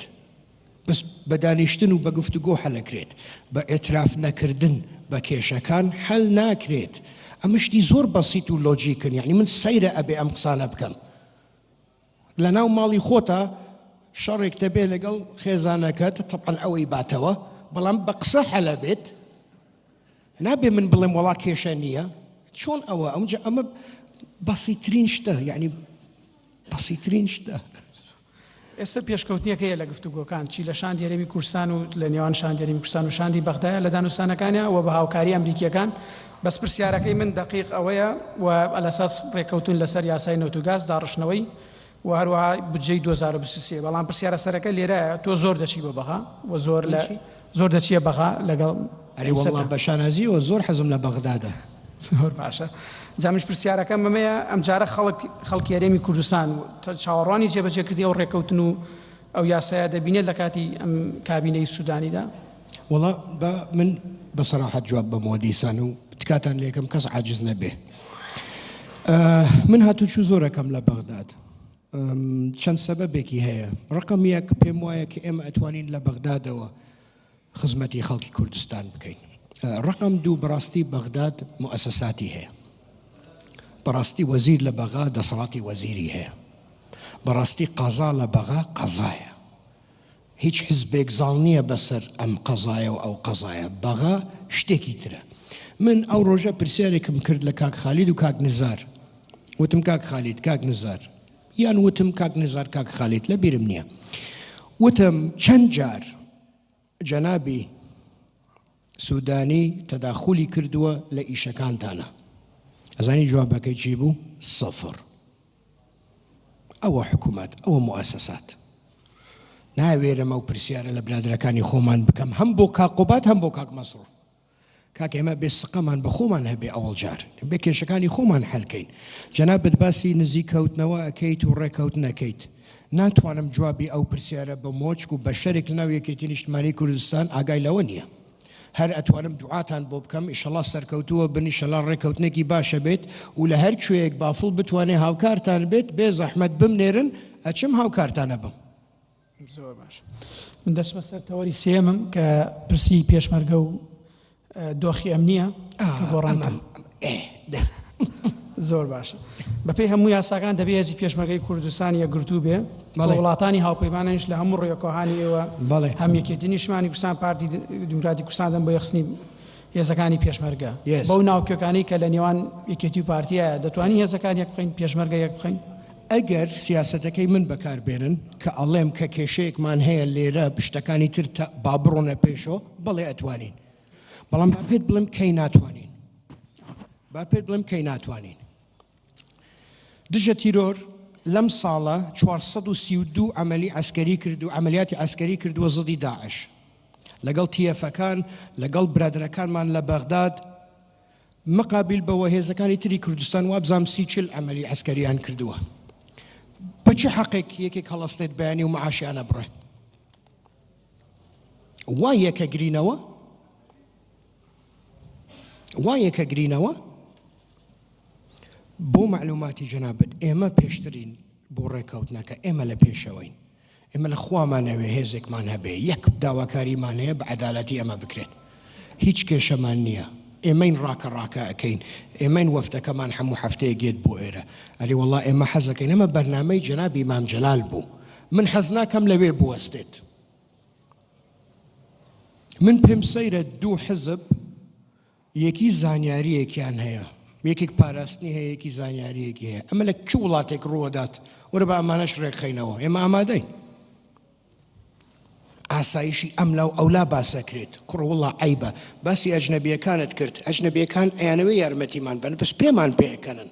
بەس بە دانیشتن و بە گفتوگۆ حەلەکرێت بە ئێتراف نەکردن بە کێشەکان حەل ناکرێت ئەمە شتی زۆر بەسیط و لۆجیکن یعنی من سەیرە ئەبێ ئەم قسانە بکەم لە ناو ماڵی خۆتە شەڕێک دەبێ لەگەڵ خێزانەکەت تەبعەن ئەوەی باتەوە بەڵام بە قسە حەلە بێت نابێ من بڵێم وەڵا کێشە نییە چۆن ئەوە ئەمە بەسیترین شتە یعنی بەسیترین شتە ئێستا پێشکەوتنیەکە هەیە لە گفتوگۆکان چی لە شاندی هەرێمی کوردستان و لە نێوان شاندی هەرێمی کوردستان و شاندی بەغدایە لە دانوستانەکانە و بە هاوکاری ئەمریکیەکان بەس پرسیارەکەی من دقیق ئەوەیە و ئەلەساس ڕێکەوتون لەسەر یاسای نەوتوگاز داڕشنەوەی و هەروەها بودجەی 2023 بەڵام پرسیارە سەرەکە لێرەیە تۆ زۆر دەچی بۆ بەغا و زۆر دەچیە بەغا لەگەڵ ئەری وەڵا بە شانازیەوە زۆر حەزم لە بەغدادە زۆر باشە جامش پرسیارەکە مەمەیە ئەم جارە خەڵکی هەرێمی کوردستان چاوەڕوانی جێبەجێکردی و ڕێکەوتن و ئەو یاسایە دەبینێت لە کاتی ئەم کابینەی سوودانیدا وەڵا بە من بەسەراحەت جواب بەمەوە دیسان و تکاتان لێکم کەس عاجز نەبێ من هاتوچوو زۆرەکەم لە بەغداد چەند سەبەبێکی هەیە ڕقم یەک پێم وایە کە ئێمە ئەتوانین لە بەغدادەوە خزمەتی خەڵکی کوردستان بکەین ڕقم دوو بەڕاستی بەغداد مؤسساتی هەیە بەڕاستی وەزیر لە بەغا دەسەڵاتی وەزیری هەیە بەڕاستی قەزا لە بەغا قەزایە هیچ حزبێک زاڵ نییە بەسەر ئەم قەزایە و ئەو قەزایە بەغا شتێکی ترە من ئەو ڕۆژە پرسیارێکم کرد لە کاک خالید و کاک نزار وتم کاک خالید کاک نزار یان وتم کاک نزار کاک خالید لە بیرم نییە وتم چەند جار جەنابی سوودانی تەداخولی کردووە لە ئیشەکانتانە ئەزانی جوابەکەی چی بوو؟ سەفر ئەوە حکوومەت ئەوە مؤسسات ناوێرەمە و پرسیارە لە برادرەکانی خۆمان بکەم هەم بۆ کاک قوبات هەم بۆ کاک مەسرور کاک ئێمە بێ سقەمان بە خۆمان هەبێ ئەوەڵ جار بێ کێشەکانی خۆمان حەلکەین جەنابەت باسی نزیکەوتنەوە ئەکەیت و ڕێکەوت نەکەیت ناتوانم جوابی ئەو پرسیارە بە مۆچک و بە شەرێک لە ناو یەکێتی نیشتمانی کوردستان ئاگای لەوە نییە هەر ئەتوانم دوعاتان بۆ بکەم ئیشەڵا سەرکەوتووە بن ئیشەڵا ڕێکەوتنێکی باشە بێت و لە هەر کوێیەک بافڵ بتوانێ هاوکارتان بێت بێ زەحمەت بمنێرن ئەچم هاوکارتانە بم زۆر باش من دەست بە سەر تەوەری سێمم کە پرسی پێشمەرگە و دۆخی ئەمنیە گۆڕانکەم زۆر باشە بەپێی هەموو یاساکان دەبێ هێزی پێشمەرگەی کوردستان یەکگرتوو بێ وڵاتانی هاوپەیمانیش لە هەموو ڕێکۆهانی ئێوە هەم یەکێتی نیشتمانی کوردستان پارتی دیموکراتی کوردستان دەم بۆ یەخستنی هێزەکانی پێشمەرگە بەو ناوکیەکانەی کە لە نێوان یەکێتی و پارتیایە دەتوانین هێزەکان یەک بخەین پێشمەرگە یەک بخەین ئەگەر سیاسەتەکەی من بەکاربێنن کە ئەڵێم کە کێشەیەکمان هەیە لێرە پشتەکانی تر با بڕۆنە پێشەوە بەڵێ ئەتوانین بەڵام با پێت بڵێم کەی ناتوانین با پێت بڵێم کەی ناتوانین دژە تیرۆر لەم ساڵە 432 عملی عسکەری کرد و عملیاتی عسکەری کردووە زڵی داعش لەگەڵ تیەفەکان لەگەڵ برادرەکانمان لە بەغداد مقابل بەوە هێزەکانی تری کوردستان وابزام 30 عملی عسکەریان کردووە بە چه حەقێک یەکێک هەڵەستێت بەیانی و معاشیانە بڕێ وای یەکە گرینەوە وایە کە گرینەوە بۆ معلوماتی جەنابەت ئێمە پێشترین بۆ ڕێکەوتنەکە ئێمە لە پێشەوەین ئێمە لە خوامانەوێ هێزێکمان هەبێ یەک داواکاریمان هەیە بە عەدالەتی ئەمە بکرێت هیچ کێشەمان نییە ئێمەین ڕاکە ئەکەین ئێمەین وەفتەکەمان هەموو هەفتەیە گێت بۆ ئێرە ئەری وەڵڵا ئێمە حەزەکەین ئەمە بەرنامەی جەنابی ئیمام جەلال بوو من حەز ناکەم لەوێ بوەستێت من پێم سەیرە دوو حزب یەکی زانیاریەکیان هەیە یەکێک پاراستنی هەیە یەکی زانیاریەکی هەیە ئەمە لە چ وڵاتێک ڕوەدات وەرە بە ئەمانەش ڕێکخەینەوە ئێمە ئامادەین ئاسایشی ئەم لاو ئەولا باسەکرێت کوڕ وڵڵا عەیبە باسی ئەجنەبیەکانت کرد ئەجنەبیەکان ئەیانەوەی یارمەتیمان بەن بەس پێمان پێکەنن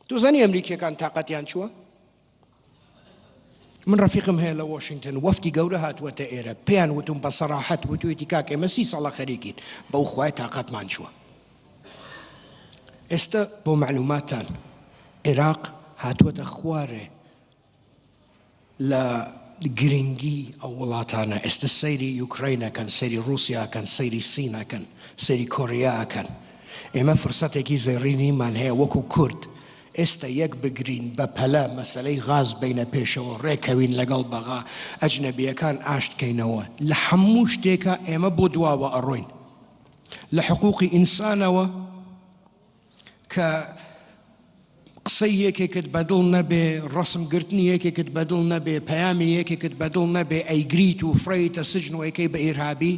دۆزانی ئەمریکیەکان تااقەتیان چووە من ڕەفیقم هەیە لە واشنگتن وەفتی گەورە هاتووەتە ئێرە پێیان وتم بە سەراحەت وتوێتی کاک ئێمە 30 ساڵە خەریکین بەو خوای تااقەتمان چووە ئێستا بۆ معلوماتان عێراق هاتووەتە خوارێ لە گرنگی ئەو وڵاتانە ئێستا سەیری یوکڕینەکەن سەیری رووسیاکەن سەیری سینەکەن سەیری کۆریاکەن ئێمە فرسەتێکی زێڕینیمان هەیە وەکو کورد ئێستا یەک بگرین بە پەلە مەسەلەی غاز بینە پێشەوە ڕێکەوین لەگەڵ بەغا ئەجنەبیەکان ئاشتکەینەوە لە هەموو شتێکە ئێمە بۆ دواوە ئەڕۆین لە حقوقی ئینسانەوە کە قسەی یەکێکت بەدڵ نەبێ ڕسمگرتنی یەکێکت بەدڵ نەبێ پەیامی یەکێکت بەدڵ نەبێ ئەیگریت و فڕێیتە سجن و ئەیکەی بە ئیرهابی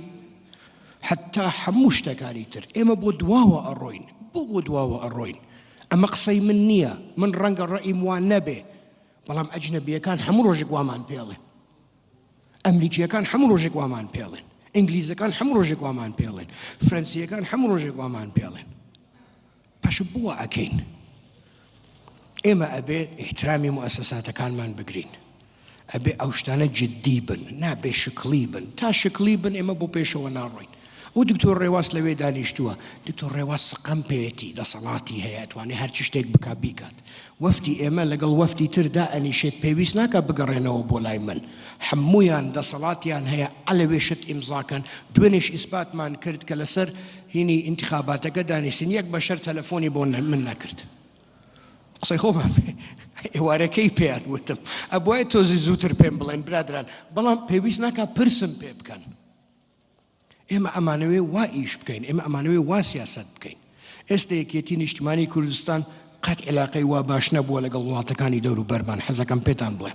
حتا هەموو شتەکانی تر ئێمە بۆ دواوە ئەڕۆین بۆ دواوە ئەڕۆین ئەمە قسەی من نییە من ڕەنگە ڕەئیم وان نەبێ بەڵام ئەجنەبیەکان هەموو ڕۆژێک وامان پێڵێن ئەمریکیەکان هەموو ڕۆژێک وامان پێڵێن ئینگلیزەکان هەموو ڕۆژێک وامان پێڵێن فرەنسیەکان هەموو ڕۆژێک وامان پێڵێن پاشە بووە ئەکەین ئێمە ئەبێ احترامی موسساتەکانمان بگرین ئەبێ ئەو شتانە جددی بن نابێ شکلی بن تا شکلی بن ئێمە بۆ پێشەوە ناڕۆین و دکتۆر ڕێواز لەوێ دانیشتووە دکتۆر ڕێواز سقم پێێتی دەسەڵاتی هەیە ئەتوانێ هەر چ شتێک بک بیکات وەفتی ئێمە لەگەڵ وەفتی تردا ئەنیشێت پێویست ناکە بگەڕێنەوە بۆ لای من هەموویان دەسەڵاتیان هەیە ئەلەوێشت ئیمزاکەن دوێنێش ئیسباتمان کرد کە لەسەر هینی انتخاباتەکە دانیسین یەک بەشەر تەلەفۆنی بۆ من نەکرد قسەی خۆمان ئێوارەکەی پێیان وتم ئەبووایە تۆزی زووتر پێم بڵێن برادران بەڵام پێویست ناکە پرسم پێ بکەن ئێمە ئەمانەوێ وا ئیش بکەین ئێمە ئەمانەوێ وا سیاست بکەین ئێستا یەکێتی نیشتیمانی کوردستان قەت عێلاقەی وا باش نەبووە لەگەڵ وڵاتەکانی دەور و بەرمان حەزەکەم پێتان بڵێ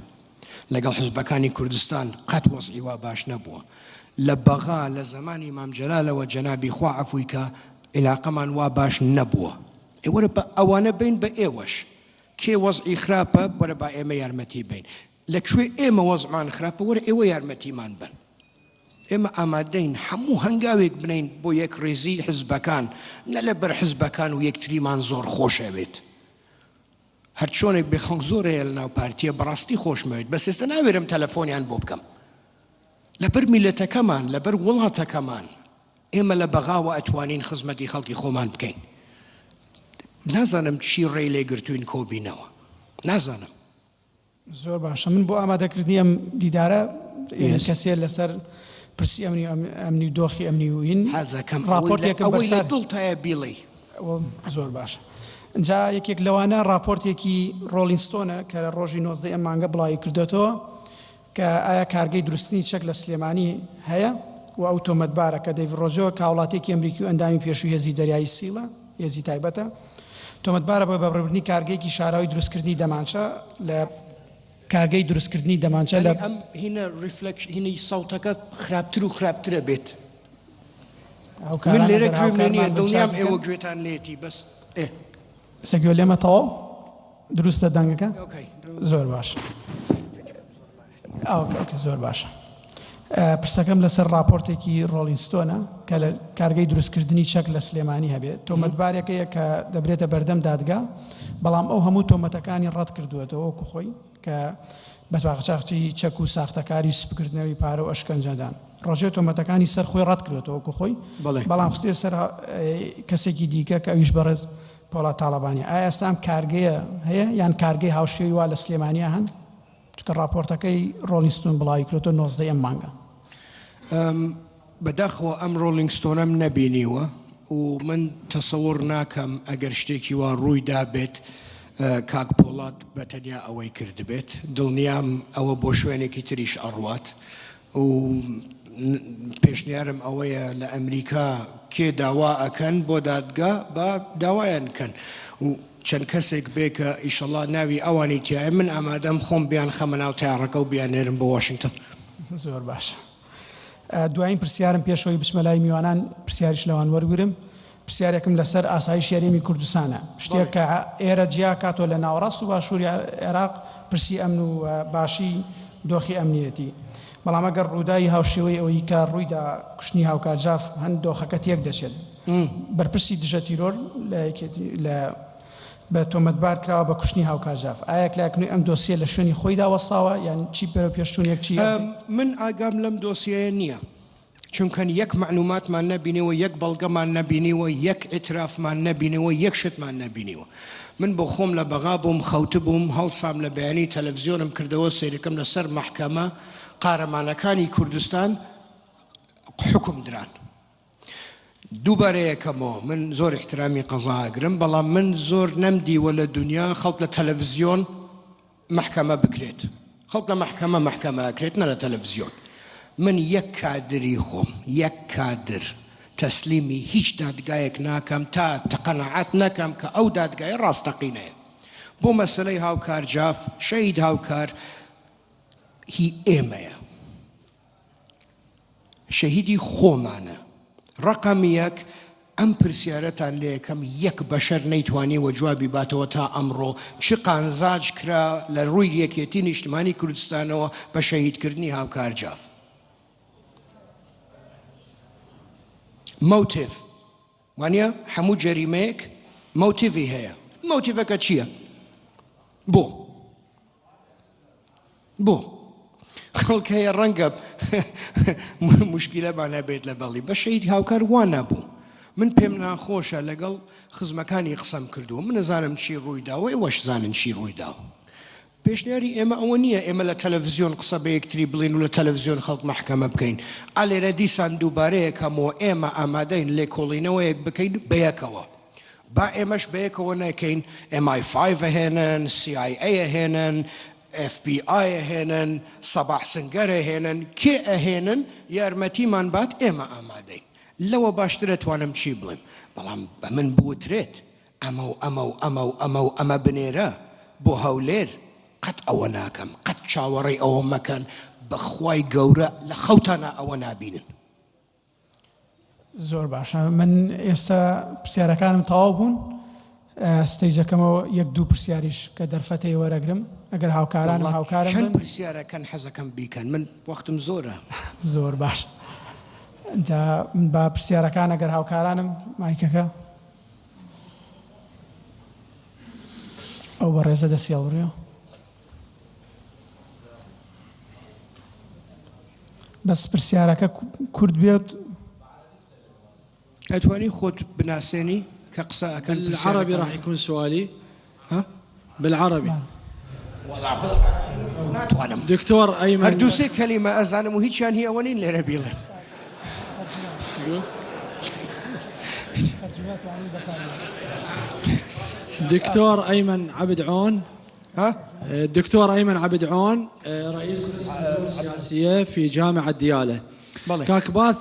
لەگەڵ حزبەکانی کوردستان قەت وەزعی وا باش نەبووە لە بەغا لە زمانی ئیمام جەلالەوە جەنابی خوا عەفوی کە عێلاقەمان وا باش نەبووە وەرە بە ئەوانە بین بە ئێوەش کێ وەزعی خراپە وەرە با ئێمە یارمەتی بین لەکوێ ئێمە وەزعمان خراپە وەرە ئێوە یارمەتیمان بن ئێمە ئامادەین هەموو هەنگاوێک بنین بۆ یەک ڕێزی حزبەکان نە لەبەر حزبەکان و یەکتریمان زۆر خۆشەوێت هەر چۆنێک بێخەنگ زۆرەیە لە ناو پارتیە بەڕاستی خۆشمەوێت بەس ئێستا ناوێرم تەلەفۆنیان بۆ بکەم لەبەر میلەتەکەمان لەبەر وڵاتەکەمان ئێمە لە بەغاوە ئەتوانین خزمەتی خەڵکی خۆمان بکەین نازانم چی ڕێی لێگرتوین کۆبینەوە نازانم زۆر باشە من بۆ ئامادەکردنی ئەم دیدارە کەسێ لەسەر پرسی ئەمنی و دۆخی ئەمنی وین حەزەکەم راپۆرتێکم ئەوەی لە بەسەر دڵتایە بیڵێ زۆر باشە اینجا یەکێک لەوانە راپۆرتێکی ڕۆلینستۆنە کە لە ڕۆژی 19 ئەم مانگە بڵاوی کردێتەوە کە ئایا کارگەی دروستنی چەک لە سلێمانی هەیە و ئەو تۆمەتبارە کە دەیڤ ڕۆژۆ کە وڵاتێکی ئەمریکی و ئەندامی پێشووی هێزی دەریایی سیڵە هێزی تایبەتە تۆمەتبارە بە بەبڕبردنی کارگەیەکی شاراوی دروستکردنی دەمانچە لە کارگەی دروستکردنی دەمانچە لە ئەم هینە ریفلەکش هینی ساوتەکە خراپتر و خراپترە بێت من لێرە گوێم نییە دڵنیام ئێوە گوێتان لێتی بەس سەگوێ لێمە تەواو دروستە دەنگەکە زۆر باشە زۆر باشە پرسەکەم لەسەر راپۆرتێکی ڕۆلینستۆنە کە لە کارگەی دروستکردنی چەک لە سلێمانی هەبێت تۆمەتبارێکەیە کە دەبرێتە بەردەم دادگا بەڵام ئەو هەموو تۆمەتەکانی ڕەت کردوێتەوە وەکو خۆی کە بەس باقچاقچی چەک و ساختەکاری سپکردنەوەی پارە و ئەشکەنجەدان ڕۆژێ تۆمەتەکانی سەر خۆی ڕەت کردوێتەوە وەکو خۆی بەڵام خستێ سەر کەسێکی دیکە کە ئەویش بەڕێز پۆڵە تاڵەبانی ئایا ئێستام کارگەیە هەیە یان کارگەی هاوشێوی وا لە سلێمانیا هەن چکە راپۆرتەکەی ڕۆلینستۆن بڵاوی کردوێتەوە 19 ئەم مانگە بەداخەوە ئەم ڕۆلینگستۆنەم نەبینیوە و من تەسەوڕ ناکەم ئەگەر شتێکی وا ڕوویدا بێت کاک پۆڵات بەتەنیا ئەوەی کرد بێت دڵنیام ئەوە بۆ شوێنێکی تریش ئەڕوات و پێشنیارم ئەوەیە لە ئەمریکا کێ داوا ئەکەن بۆ دادگا بە داوایان کەن و چەند کەسێک بێ کە ئیشەڵا ناوی ئەوانی تایە من ئامادەم خۆم بیان خەمە ناو تیاڕەکە و بیانێرم بۆ واشنگتن. زۆر باشە. دوایین پرسیارم پێشەوەی بچمە لای میوانان پرسیاریش لەوان وەرگرم. پرسیارێکم لەسەر ئاسایش یاریمی کوردستانە شتێک کە ئێرە جیا کاتۆ لە ناوەڕاست و باشووری عێراق پرسی ئەمن و باشی دۆخی ئەمنیەتی بەڵام ئەگەر ڕووداوی هاوشێوەی ئەوەی کە ڕوویدا کوشتنی هاوکارجاف هەند دۆخەکە تێک دەچێت بەرپرسی دژە تیرۆر لە بە تۆمەتبار کراوە بە کوشتنی هاوکارجاف ئایا کلاکنووی ئەم دۆسیە لە شوێنی خۆیدا وەستاوە یان چی پێرە پێشتوونێک چی من ئاگام لەم دۆسیەیە نییە چونکە یەک معلوماتمان نەبینیوە یەک بەڵگەمان نەبینیوە یەک ئێترافمان نەبینیوە یەک شتمان نەبینیوە من بۆ خۆم لە بەغا بووم خەوتە بووم هەڵسام لە بەیانی تەلەڤیزیۆنم کردەوە سەیرەکەم لەسەر مەحکەمە قارەمانەکانی کوردستان حکم دران دووبارەیەکەمەوە من زۆر احترامی قەزا ئەگرم بەڵام من زۆر نەمدیوە لە دنیا خەڵک لە تەلەڤیزیۆن مەحکەمە بکرێت خەڵک لە مەحکەمە ئەکرێت نە لە تەلەڤیزیۆن من یەک کادری خۆم یەک کادر تەسلیمی هیچ دادگایەک ناکەم تا تەقەنەعەت نەکەم کە ئەو دادگایە ڕاستەقینەیە بۆ مەسەلەی هاوکار جاف شەهید هاوکار هی ئێمەیە شەهیدی خۆمانە ڕقم یەک ئەم پرسیارەتان لێ یەکەم یەک بەشەر نەیتوانیوە جوابی باتەوە تا ئەمڕۆ چی قانزاج کرا لە ڕووی یەکێتی نیشتمانی کوردستانەوە بە شەهیدکردنی هاوکار جاف موتیف وانە هەموو جەریمەیەک موتیڤی هەیە موتیڤەکە چییە؟ بۆ خەڵک هەیە ڕەنگە موشکیلەمان هەبێت لە بەڵی بە شەهید هاوکار وا نەبوو من پێم ناخۆشە لەگەڵ خزمەکانی قسەم کردووە من نەزانم چی ڕوویداوە ئێوەش زانن چی ڕوویداوە پێشنیاری ئێمە ئەوە نییە ئێمە لە تەلەڤیزیۆن قسە بە یەکتری بڵین و لە تەلەڤیزیۆن خەڵک مەحکەمە بکەین ئالێرە دیسان دووبارەیەکەمەوە ئێمە ئامادەین لێکۆڵینەوەیەک بکەین بەیەکەوە با ئێمەش بەیەکەوە نەکەین MI5 هێنن CIA هێنن FBI هێنن سەباح سنگەرە هێنن کێ ئەهێنن یارمەتیمان بات ئێمە ئامادەین لەوە باشترە توانم چی بڵێم بەڵام بە من بوترێت ئەمە بنێرە بۆ هەولێر قەت ئەوە ناکەم قەت چاوەڕێی ئەوە مەکەن بەخوای گەورە لە خەوتانە ئەوە نابینن زۆر باشە من ئێستا پرسیارەکانم تەواو بوون ستەیجەکەمەوە یەک دوو پرسیاریش کە دەرفەتەی وەرەگرم ئەگەر هاوکارانم هاوکارم چەند پرسیارەکەن حەزەکەم بیکەن من وەختم زۆرە زۆر باش جا با پرسیارەکان ئەگەر هاوکارانم مایکەکە ئەو بە ڕێزە دەستی هەڵبڕیەوە بەس پرسیارەکە کورد بێت ئەتوانی خۆت بناسێنی کە قسە ئەەکەن بالعربي راح يكون سؤالي ها بالعربي والله ناتوانم دكتور أيمن هەردووسێ کەلیمە ئەزانم و هیچیان هی ئەوە نین لێرە بیڵێن دكتور أيمن عبد عون الدكتور أيمن عبد عون رئيس العلوم السياسية في جامعة ديالى كاكباث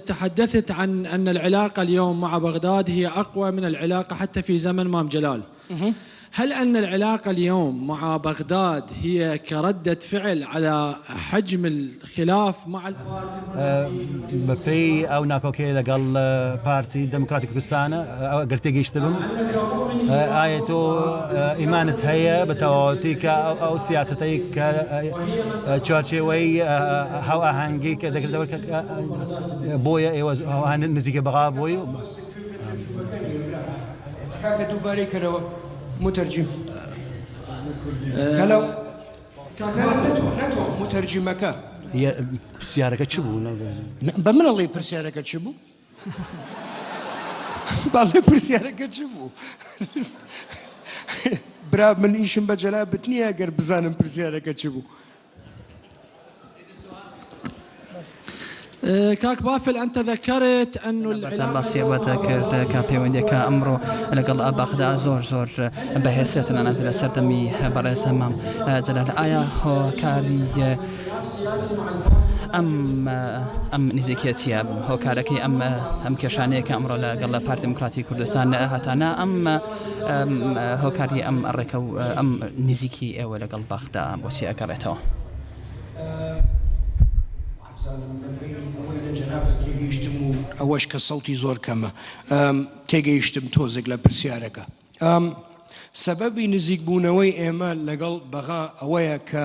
تحدثت عن أن العلاقة اليوم مع بغداد هي أقوى من العلاقة حتى في زمن مام جلال هل أن العلاقة اليوم مع بغداد هي كردة فعل على حجم الخلاف مع ببي أو ناكوكي لقال بارتي ديمقراطيك كردستان قلت يشتبم آيتو إيمانة هي بتواتيك أو سياستيك تشارشيوي هاو أهانجي كذا دور بويا إيواز هاو نزيك بغا بوي كاكا دوباري كرو مترجم هلو نتو مترجمك هي سيارك تشبو بمن الله برسيارك تشبو بالله برسيارك تشبو برا من إيشم بجلابتني أجر بزانم برسيارك تشبو كاك بافل أنت ذكرت أنه باسی ذكرت كابيوندي كأمره لقل بغداد زور بحثت أنا في سردمي برئيس همام جلال آيا هو كاري أم نزيكيتيا هو كاركي أم كشانية كأمره لقل بارت ديمقراطي كردستان هتانا هو كاري أم الركو أم نزيكي ولا قل بغداد بوسي أكرته ئەوەش کە سەڵتی زۆر کەمە تێگەیشتم تۆزێک لە پرسیارەکە سەبەبی نزیک بوونەوەی ئێمە لەگەڵ بەغا ئەوەیە کە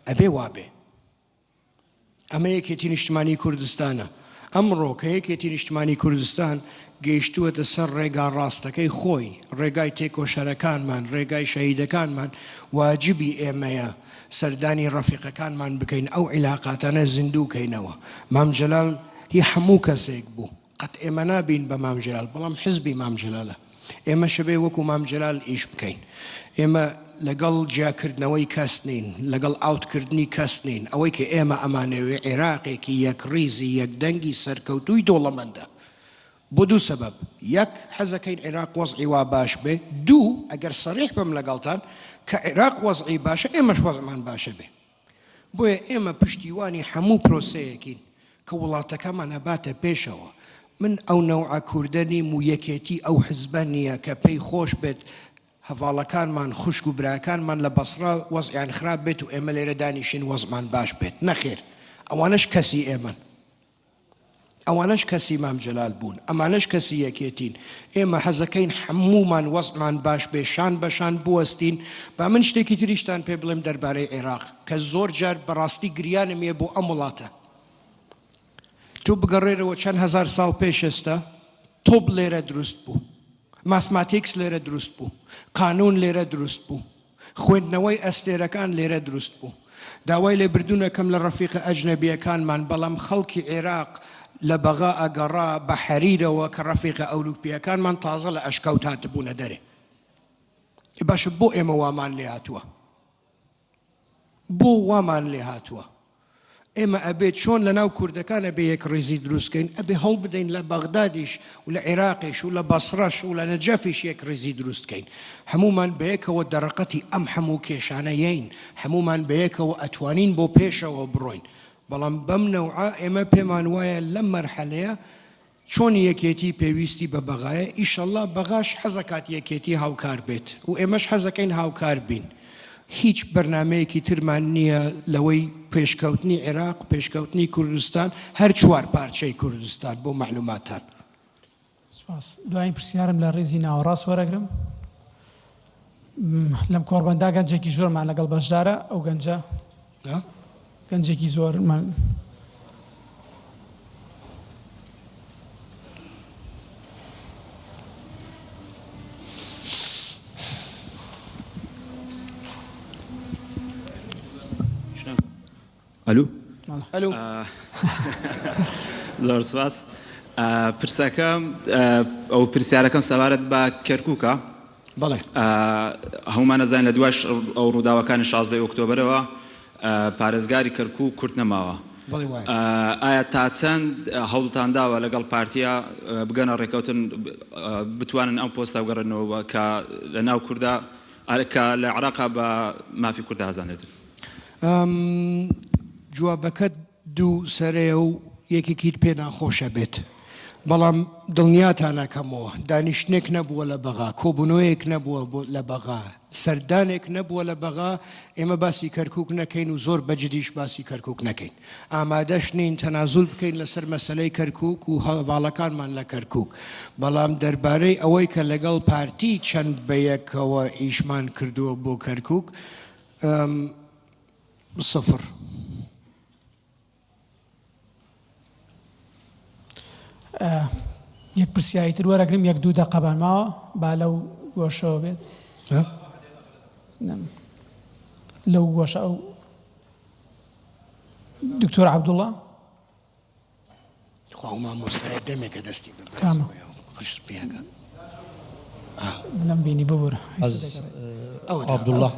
ئەبێ وابێ ئەمە یەکێتی نیشتمانی کوردستانە ئەمڕۆ کە یەکێتی نیشتمانی کوردستان گەیشتووەتە سەر ڕێگا ڕاستەکەی خۆی ڕێگای تێکۆشەرەکانمان ڕێگای شەهیدەکانمان واجبی ئێمەیە سەردانی ڕەفیقەکانمان بکەین ئەو عیلاقاتانە زیندوو بکەینەوە مام جەلال هی هەموو کەسێک بوو قەت ئێمە نابین بە مام جەلال بەڵام حزبی مام جەلالە ئێمە شەبێ وەکو مام جەلال ئیش بکەین ئێمە لەگەڵ جیاکردنەوەی کەس نین لەگەڵ ئاوتکردنی کەس نین ئەوەی کە ئێمە ئەمانەوێ عێراقێکی یەکڕیزی یەکدەنگی سەرکەوتووی دۆڵەمەندە بۆ دوو سەبەب یەک حەزەکەین عێراق وەزعی وا باش بێ دوو ئەگەر سەریح بم لەگەڵتان کە عێراق وەزعی باشە ئێمەش وەزعمان باشە بێ بۆیە ئێمە پشتیوانی هەموو پرۆسەیەکین کە وڵاتەکەمان هەباتە پێشەوە من ئەو نەوعە کوردە نیم و یەکێتی ئەو حزبە نییە کە پێی خۆش بێت هەڤاڵەکانمان خوشک و براکانمان لە بەسڕا وەزعیان خراپ بێت و ئێمە لێرە دانیشین وەزعمان باش بێت نەخێر ئەوانەش کەسی ئێمەن ئەوانەش کەسی مام جەلال بوون ئەمانەش کەسی یەکێتین ئێمە حەزەکەین هەموومان وەزعمان باش بێ شان بەشان بوەستین با من شتێکی تریشتان پێ بڵێم دەربارەی عێراق کە زۆر جار بەڕاستی گریانم ێ بۆ ئەم وڵاتە تو بگەڕێرەوە چەند هەزار ساڵ پێشەستە تۆپ لێرە دروست بوو ماسماتیکس لێرە دروست بوو قانون لێرە دروست بوو خوێندنەوەی ئەستێرەکان لێرە دروست بوو داوای لێبردوونەکەم لە ڕەفیقە ئەجنەبیەکانمان بەڵام خەڵکی عێراق لە بەغا ئەگەڕا بە حەریرەوە کە ڕەفیقە ئەوروپیەکانمان تازە لە ئەشکەوت هاتبوونە دەرێ باشە بۆ ئێمە وامان لێ هاتووە بۆ وامان لێ هاتووە ئێمە ئەبێت چۆن لە ناو کوردەکانە بێ یەک ڕێزی دروستکەین ئەبێ هەڵ بدەین لە بەغدادیش و لە عێراقیش و لە بەسڕەش و لە نەجەفیش یەک ڕێزی دروستکەین هەمومان بەیەکەوە دەرەقەتی ئەم هەموو کێشانەیەین هەمومان بەیەکەوە ئەتوانین بۆ پێشەوە بڕۆین بەڵام بەم نەوعە ئێمە پێمان وایە لەم مەرحەلەیە چۆن یەکێتی پێویستی بە بەغایە ئیشەڵڵا بەغاش حەزەکات یەکێتی هاوکار بێت و ئێمەش حەزەکەین هاوکار بین هیچ بەرنامەیەکی ترمان نییە لەوەی پێشکەوتنی عێراق پێشکەوتنی کوردستان هەر چوار پارچەی کوردستان بۆ معلوماتان سپاس دوایین پرسیارم لە ڕێزی ناوەڕاست وەرەگرم لەم کۆڕبەندا گەنجێکی زۆرمان لەگەڵ بەشدارە ئەو گەنجە گەنجێکی زۆرمان الو الو زۆر سپاس پرسەکەم ئەو پرسیارەکەم سەبارەت بە کەرکووکە بەڵێ هەمومان نەزانین لە دوای ئەو ڕووداوەکانی 16 ئۆکتۆبرەوە پارێزگاری کەرکووک کورت نەماوە ئایا تا چەند هەوڵتان داوە لەگەڵ پارتیا بگەنە ڕێکەوتن بتوانن ئەم پۆستە بگەڕێنەوە کە لە ناو کووردا کە لە عێراقا بە مافی کووردا هەزانێتن جوابەکەت دوو سەرەیە و یەکێکیت پێ ناخۆشە بێت بەڵام دڵنیاتان نەکەمەوە دانیشتنێک نەبووە لە بەغا کۆبوونەوەیەک نەبووە لە بەغا سەردانێک نەبووە لە بەغا ئێمە باسی کەرکووک نەکەین و زۆر بەجدیش باسی کەرکووک نەکەین ئامادەش نین تەنازول بکەین لەسەر مەسەلەی کەرکووک و هەواڵەکانمان لە کەرکووک بەڵام دەربارەی ئەوەی کە لەگەڵ پارتی چەند بەیەکەوە ئیشمان کردووە بۆ کەرکووک سفر یەک پرسیاری تر وەرەگرم یەک دوو دەقەبان ماوە با لەو گۆشەوە بێت لەو گۆشە ئەو دکتۆر عەبدوڵڵا خوا مامۆستایە دەمێکە دەستی کامە خشت پێەکە لەم بینی ببوورە عەبدوڵڵا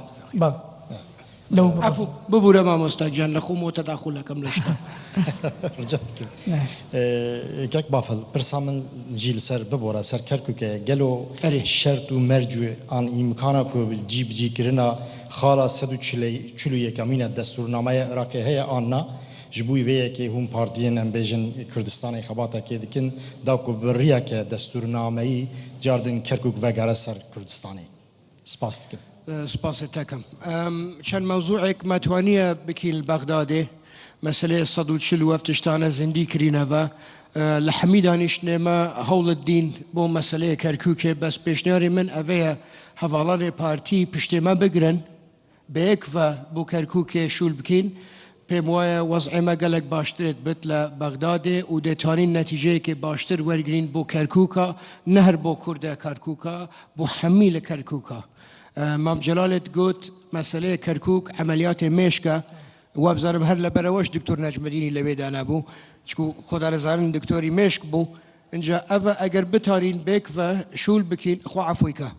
لو عفو ببورە مامۆستاگیان لە خۆمەوە تەداخولەکەم لە شتە کەک بافل پرسا من جیل سەر ببۆرە سەر کەرکووکە گەلۆ شەرت و مەرجوێ ئان ئیمکانە کو جی بجیکردنا خاڵا 141 دەستورنامەیە عێراقی هەیە ئاننا ji bo vêyekê hûn partiyên em bêjin Kurdistanê xebatekê dikin da ku bi riyeke destûrnameyî cardin Kerkûk vegere ser Kurdistanê. Spas dikim. سپاس تکم چند موضوعك ما توانية بكين البغدادي مسألة صدو تشلو افتشتانا زندي كرينة لحميدانيش نما هول الدين بو مسألة كركوكي بس بيشناري من أفيا حوالان بارتي بشتي ما بقرن بيكفا بو كركوكي شول بكين بموايا وضع ما قالك باشترت بت لبغدادي وديتاني النتيجة كي باشتر ورقرين بو كركوكا نهر بو كرده كركوكا بو حميل كركوكا مام جلالت قلت مسألة كركوك عمليات ميشكا وابزارم هر لبروش دكتور نجم الديني لبيد أنا بو شكو خد على زارن دكتوري ميشك بو إنجا أفا أجر بتارين بيك فشول بكين أخو عفويكا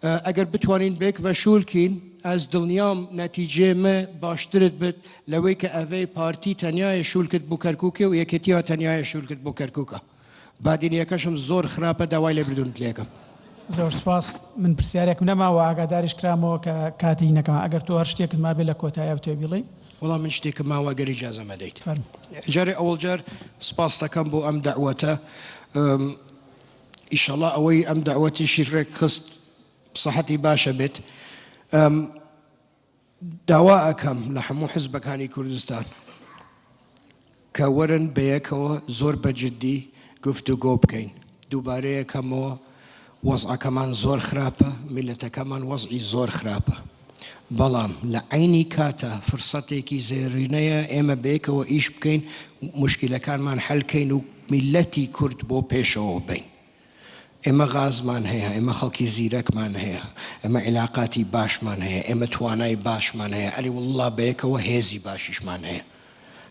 أجر بتوانين بيك فشول كين از دلنیام نتیجه ما باشترت بد لویک اوی پارتی تنیای شول کت بو کرکوکه و یکتیا تنیای شول کت بو کرکوکه بعدین یکشم زور خرابه دوای لبردون تلیکم زۆر سپاس من پرسیارێکم نەماوە ئاگاداریش کرامەوە کە کاتی نەکەم ئەگەر تۆ هەر شتێکت ما بێ لە کۆتایە بتوێ بیڵێ وەڵام من شتێکم ماوە گەر ئیجازەمە دەیت جارێ ئەوڵ جار سپاس دەکەم بۆ ئەم دەعوەتە ئیشەڵڵا ئەوەی ئەم دەعوەتیشی ڕێک خست بسەحەتی باشە بێت داوا ئەکەم لە هەموو حیزبەکانی کوردستان کە وەرن بەیەکەوە زۆر بەجددی گفتوگۆ بکەین دووبارە یەکەمەوە وەزعەکەمان زۆر خراپە میلەتەکەمان وەزعی زۆر خراپە بەڵام لە عینی کاتە فرسەتێکی زێڕینەیە ئێمە بەیەکەوە ئیش بکەین موشکیلەکانمان حەلکەین و میلەتی کورد بۆ پێشەوە بین ئێمە غازمان هەیە ئێمە خەڵکی زیرەکمان هەیە ئێمە عیلاقاتی باشمان هەیە ئێمە توانای باشمان هەیە ئەلی وڵڵا بەیەکەوە هێزی باشیشمان هەیە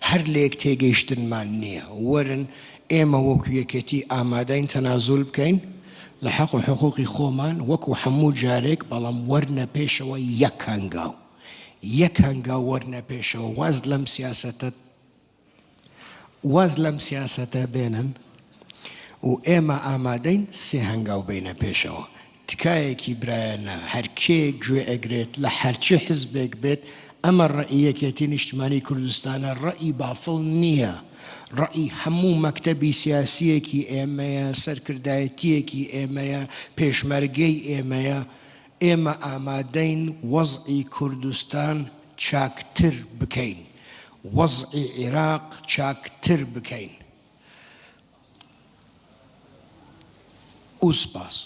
هەر لێک تێگەیشتنمان نییە وەرن ئێمە وەکو یەکێتی ئامادەین تەنازول بکەین لە حەق و حقوقی خۆمان وەکو هەموو جارێک بەڵام وەرنە پێشەوە یەک هەنگاو وەرنە پێشەوە واز لەم سیاسەتە بێنن و ئێمە ئامادەین سێ هەنگاو بینە پێشەوە تکایەکی برایەنە هەرکێ گوێ ئەگرێت لە هەرچی حزبێک بێت ئەمە ڕەئی یەکێتی نیشتیمانی کوردستانە ڕەئی بافڵ نییە ڕەئی هەموو مەکتەبی سیاسیەکی ئێمەیە سەرکردایەتیەکی ئێمەیە پێشمەرگەی ئێمەیە ئێمە ئامادەین وەزعی کوردستان چاکتر بکەین وەزعی عێراق چاکتر بکەین سپاس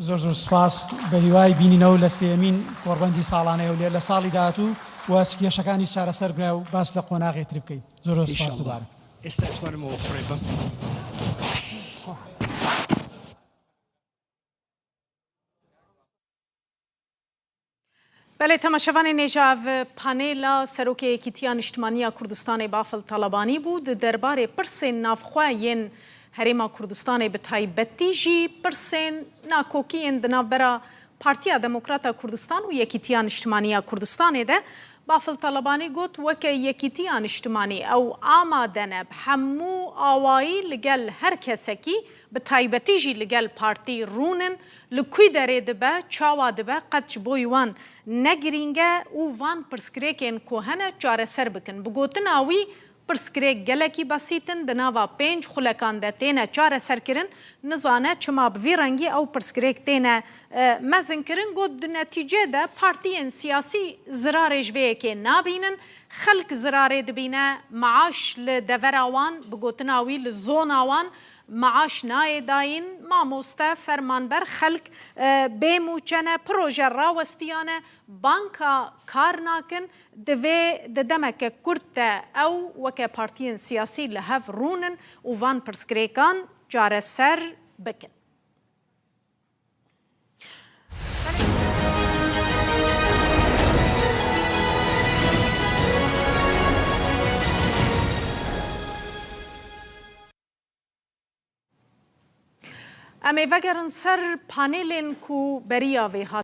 زۆر زۆر سپاس بە هیوای بینینەوە لە سێمین کۆڕبەندی ساڵانەیە و لێر لە ساڵی داهاتوو و کێشەکانی چارەسەر بکرا و باس لە قۆناغێتر بکەین زۆر زۆر سپاس دووبارە ئێستا توانمەوە فڕێ بم بله تماشاوان نێژاو پانێلا سەرۆکە یەکیتیا نیشتیمانیە کوردستانی بافڵ تەڵەبانی بوو دەربارەی پرسێن ناوخوایên هەرێما کوردستانی بە تایبەتی ژی پرسێن ناکۆکیên di navbera Partiya Demokrata Kurdistan û Yekîtiya Niştimaniya Kurdistanê de Bafıl Talebanî got weke Yekîtiya Niştimanî ew amade ne bi hemû awayî li gel her kesekî bi taybetî jî li gel partî rûnin li ku derê dibe çawa dibe qet ji bo wan negirîng e û van pirsgirêkên ku hene çareser bikin bi gotina wî pirsgirêk gelekî besîtin di nava 5 xulekan de têne çareserkirin nizane çima bi vî rengî ew pirsgirêk têne mezinkirin got di netîce de partiyên siyasî zirarê ji vê yekê nabînin xelk zirarê dibîne maaş li devera wan bi gotina wî li zona wan maaş nayê dayîn mamoste fermanber xelk bêmûçene proje rawestiyane banka kar nakin divê di demeke Kurd de ew weke partiyên siyasî li hev rûnin û van pirsgirêkan çareser bikin. Em ê vegerin ser panêlên ku beriya vê hat